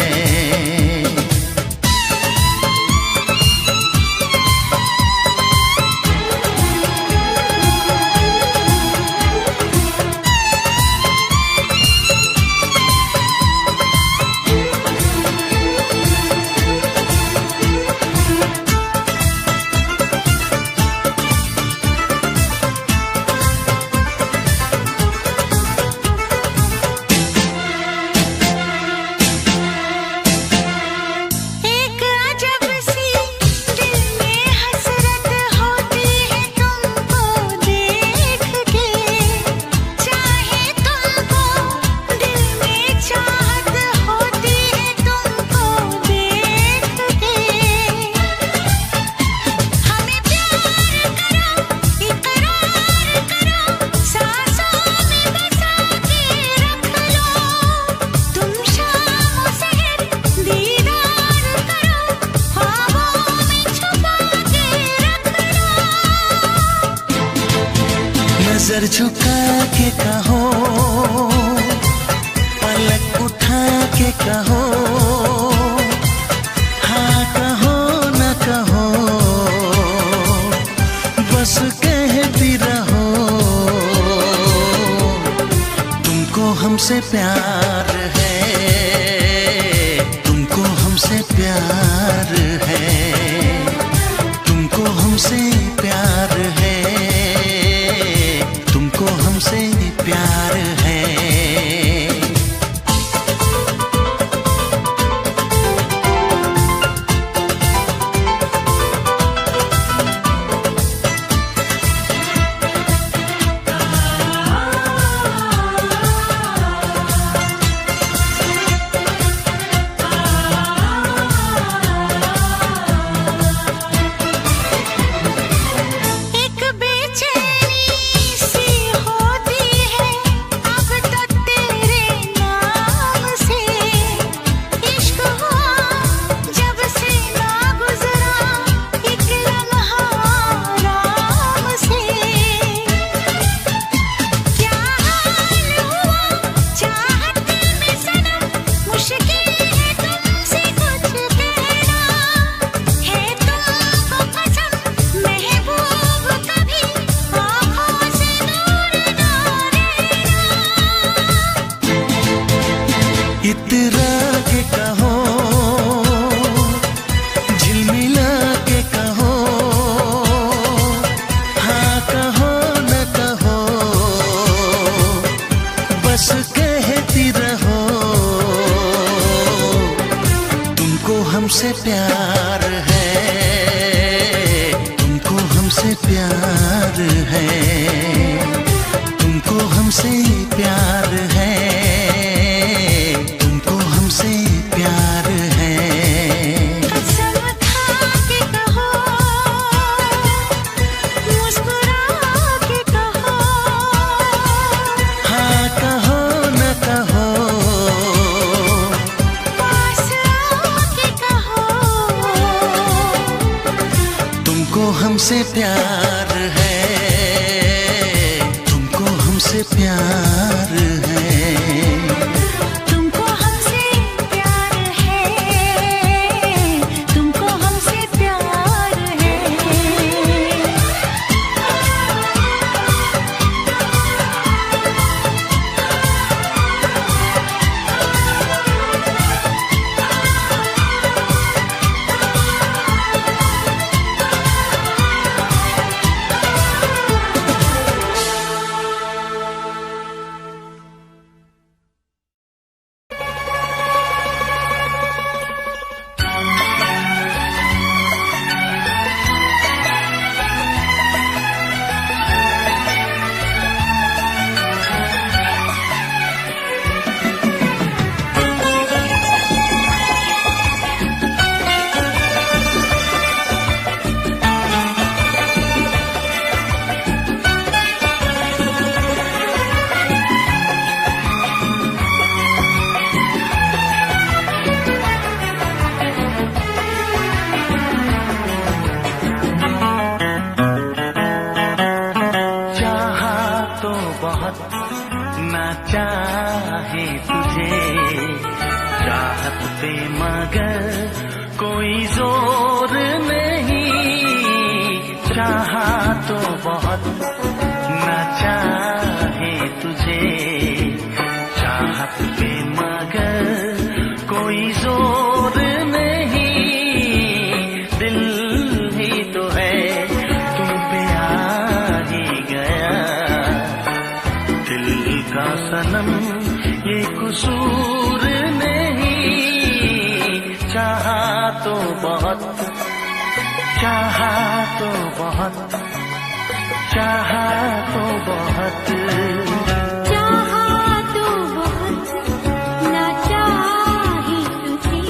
नजर झुका के कहो, पलक उठा के कहो, हाँ कहो न कहो, बस कहती रहो। तुमको हमसे प्यार है, तुमको हमसे प्यार है, तुमको हमसे प्यार है, तुमको हमसे प्यार है। इतरा के कहो, झिलमिला के कहो, हाँ कहो न कहो, बस कहती रहो। तुमको हमसे प्यार है, तुमको हमसे प्यार है, तुमको हमसे प्यार है, तुमको हमसे प्यार है।
कसम खा के कहो, मुस्कुरा के कहो,
हाँ कहो न कहो,
पास आके कहो।
तुमको हमसे प्यार है, तुमको हमसे प्यार है।
तुमको हमसे प्यार है, तुमको हमसे प्यार है।
पे मगर कोई जोर नहीं, चाहा तो बहुत न चाहे तुझे, चाहत पे मगर कोई जोर नहीं, दिल ही तो है तुम पे आ ही गया, दिल का सनम ये कसूर नहीं, चाहा तो बहुत, चाहा तो बहुत, चाहा तो बहुत,
चाहा तो बहुत न चाहे तुझे,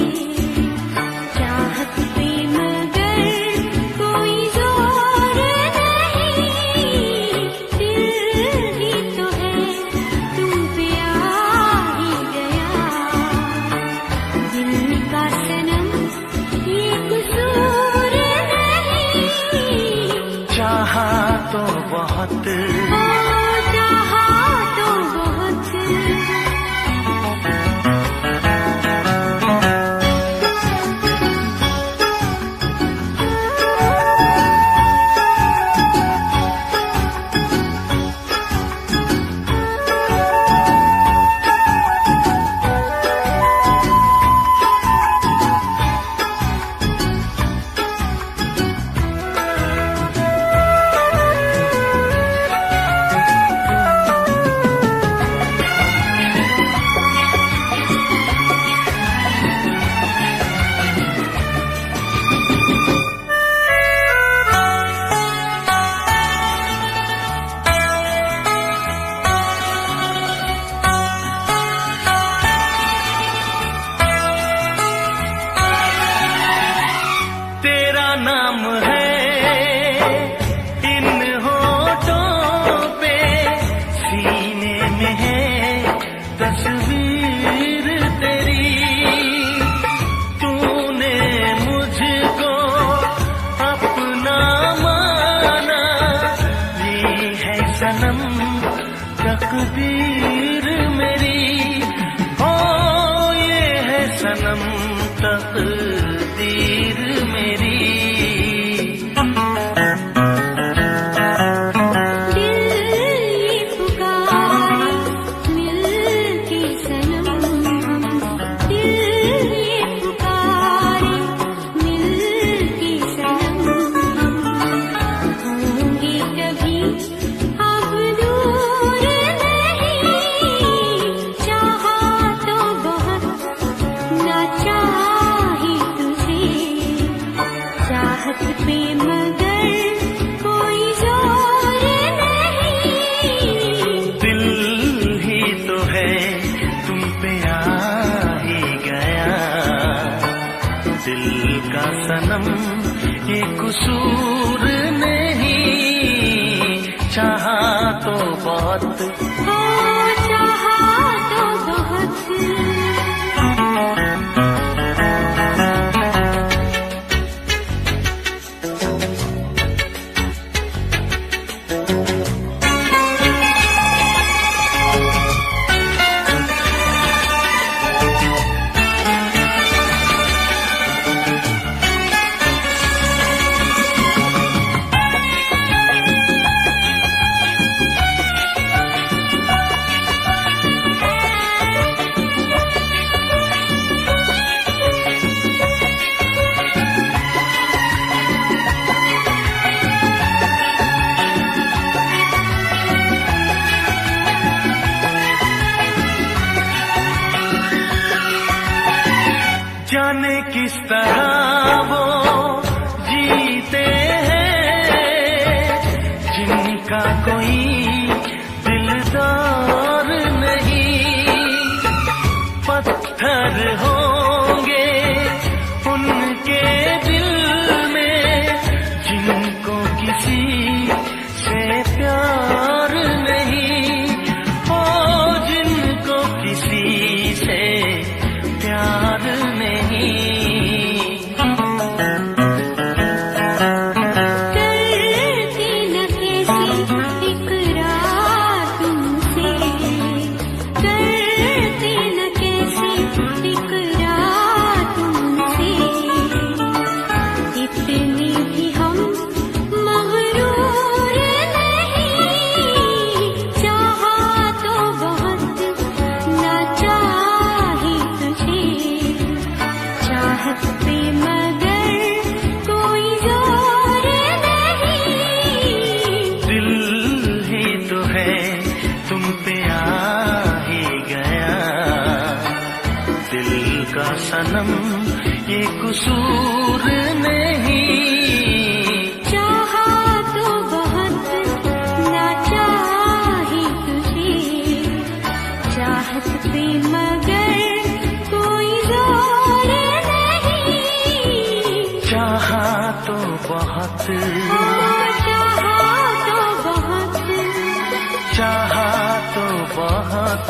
चाहत पे मगर कोई जोर नहीं, दिल ही तो है तुम पे आ ही गया, दिल का सनम ये कसूर नहीं,
चाहा तो बहुत,
चाहा तो बहुत।
तेरा नाम है इन होठों पे, सीने में है तस्वीर तेरी, तूने मुझको अपना माना, ये है सनम तकदीर मेरी, ओ ये है सनम तकदीर मेरी,
दिल ये पुकारे मिलके सनम, दिल ये पुकारे मिलके सनम, होंगे कभी अब दूर नहीं, चाहा तो बहुत न चाहे तुझे, चाहत पे मगर कोई जोर नहीं,
दिल ही तो है तुम पे आ ही गया, दिल का सनम ये कसूर नहीं, चाहा तो बहुत,
हो चाहा तो बहुत।
जाने किस तरह वो जीते हैं जिनका कोई दिलदार नहीं, पत्थर होंगे उनके दिल में जिनको किसी से प्यार नहीं, ओ जिनको किसी से प्यार नहीं,
चाहत पे मगर कोई जोर नहीं।
दिल ही तो है तुम पे आ ही गया, दिल का सनम ये कसूर नहीं।
चाहा तो बहुत ना चाही तुझे, चाहत पे मगर कोई जोर नहीं।
चाहा तो बहुत,
चाहा तो बहुत,
चाहा तो बहुत।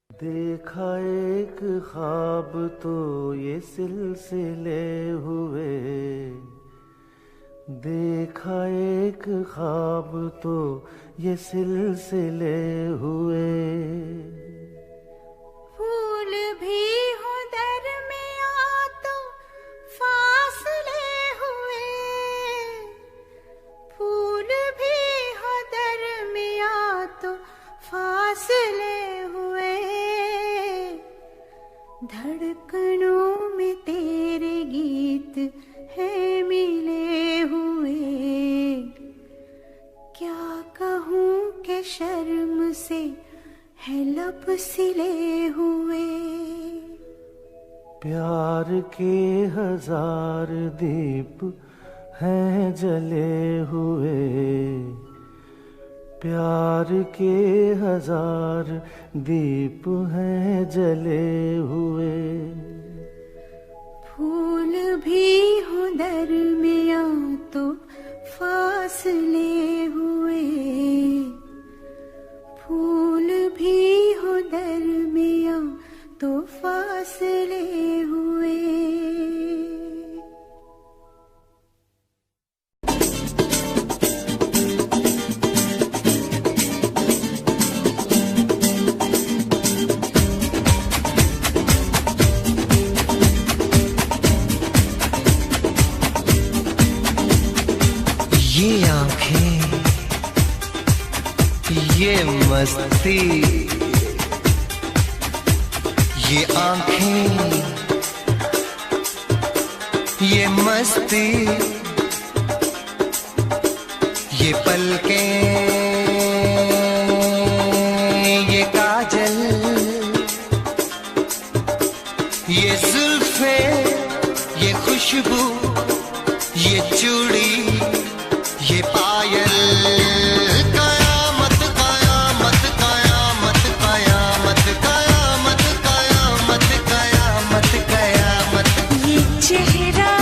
देखा एक ख्वाब तो ये सिलसिले हुए, देखा एक ख्वाब तो ये सिलसिले हुए।
फूल भी हो दरमियां तो फासले हुए, फूल भी हो दरमियां तो फासले हुए। धड़कनों में तेरे गीत है मिले हुए, क्या कहूँ कि शर्म से है लब सिले हुए।
प्यार के हजार दीप हैं जले हुए, प्यार के हजार दीप हैं जले हुए।
फूल भी हो दरमियां तो फासले हुए, फूल भी हो दरमियां तो फासले हुए।
ये आंखें, ये मस्ती, ये आंखें, ये मस्ती, ये पलकें, ये काजल, ये जुल्फें, ये खुशबू, ये चूड़ी, ये पायल। कयामत कयामत कयामत कयामत कयामत कयामत कयामत कयामत।
ये चेहरा,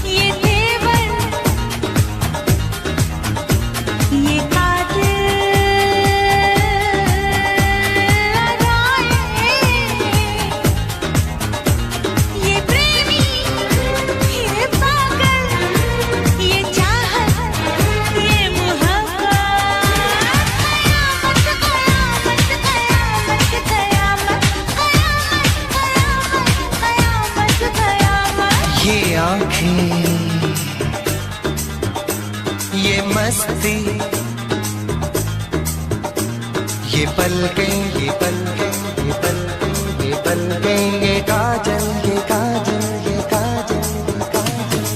ये तेवर, ये कातिल अदाएं, ये प्रेमी, ये पागल, ये चाहत, ये मोहब्बत। कयामत कयामत कयामत कयामत कयामत कयामत।
ये आंखें, ये मस्ती, ये पलकें, ये पलकें, ये पलकें, ये पलकें, ये काजल, ये काजल, ये काजल, ये काजल।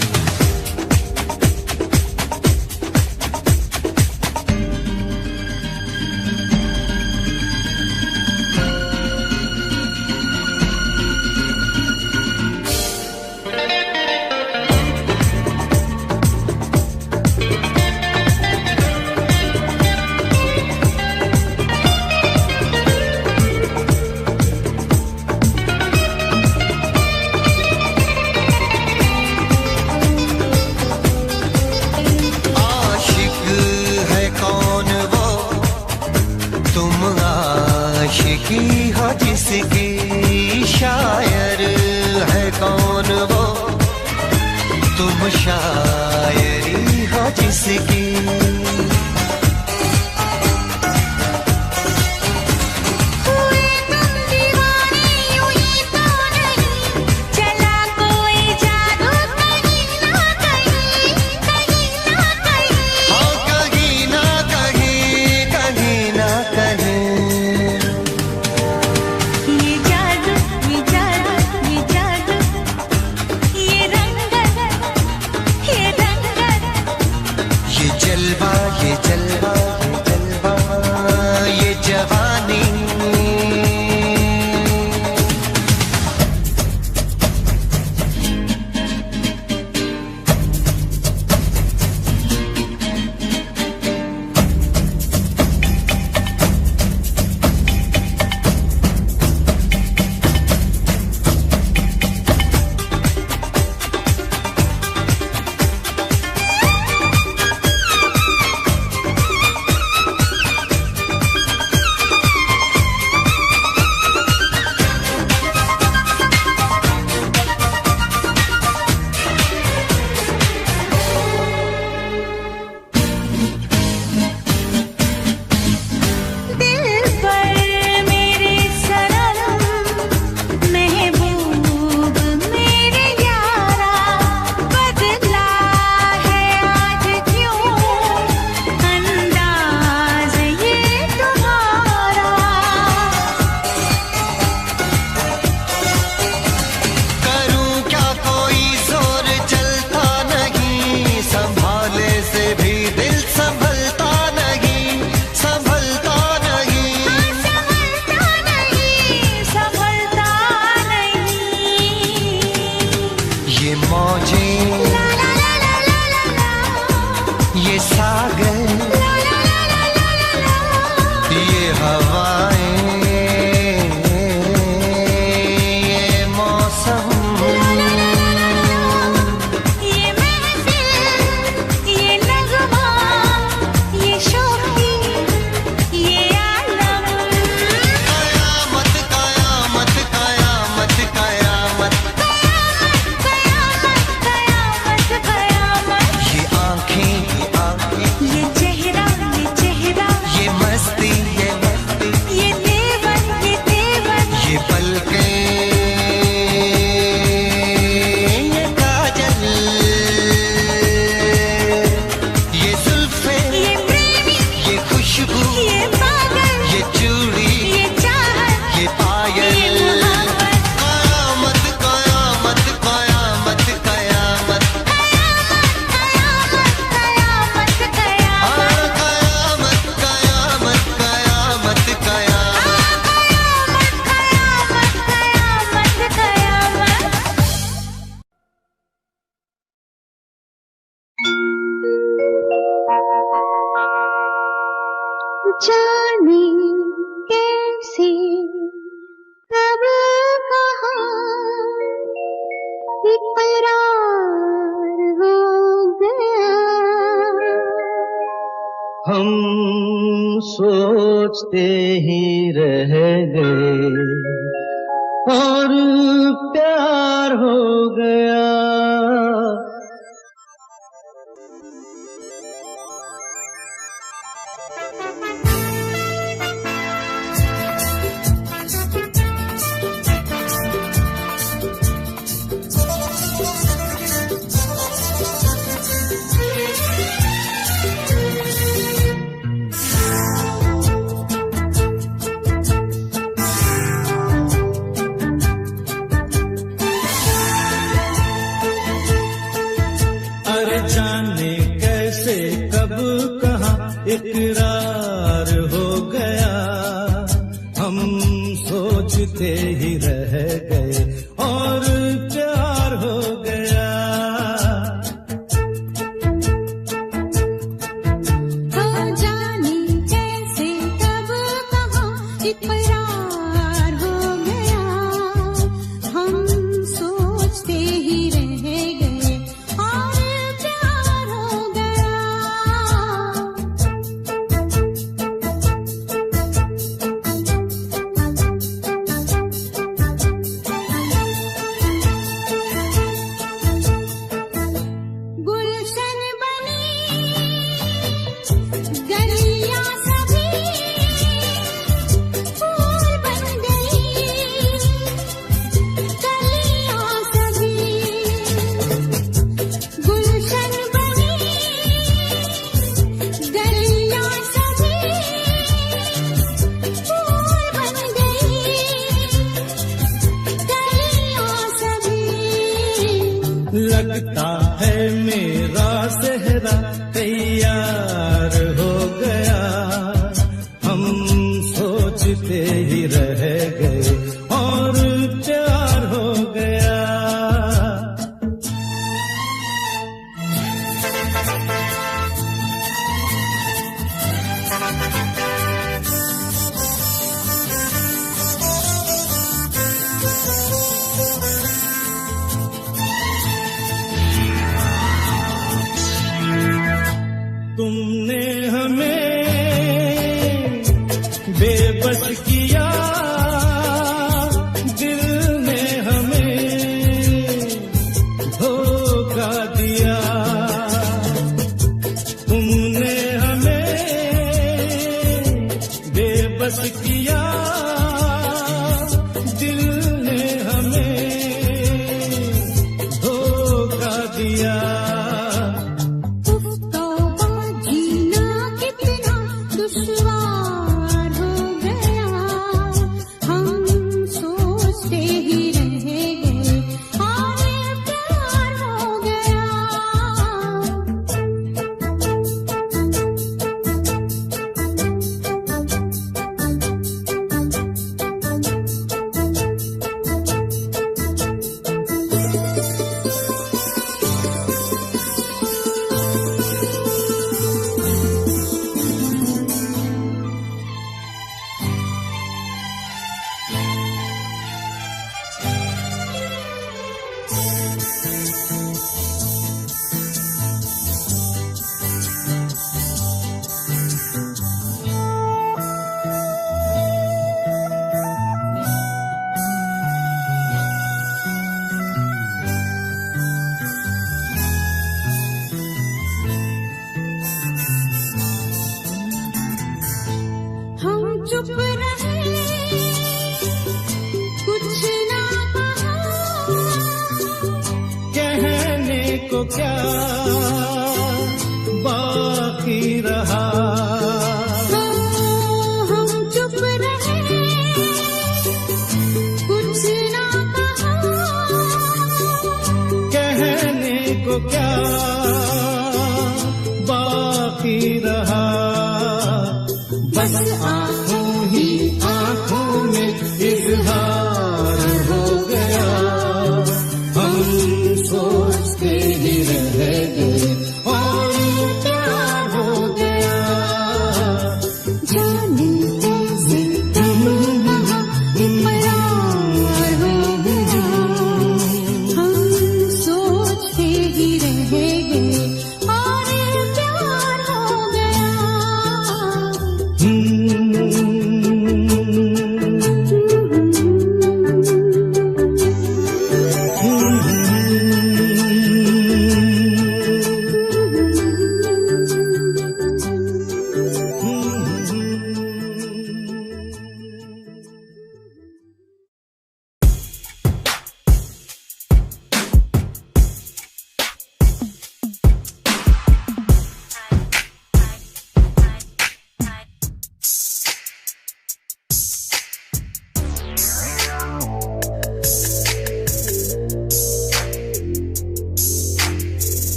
आशिकी हो जिसकी, शायर है कौन वो, तुम शायरी हो जिसकी।
जाने कैसे कब कहाँ इकरार हो गया,
हम सोचते ही रह गए और प्यार हो गया। इकरार हो गया, हम सोचते ही रह गए और प्यार हो गया।
हो जाने कैसे कब कहाँ इकरार हो गया, हम सोचते ही रह गए और प्यार हो गया।
सोचते ही रह गए और प्यार हो गया। तुमने हमें बेबस किया, दिल ने हमें धोखा दिया। तुमने हमें बेबस किया, दिल ने हमें धोखा दिया।
चुप रहे, कुछ ना कहा,
कहने को क्या बाकी रहा।
हम चुप रहे, कुछ ना कहा,
कहने को क्या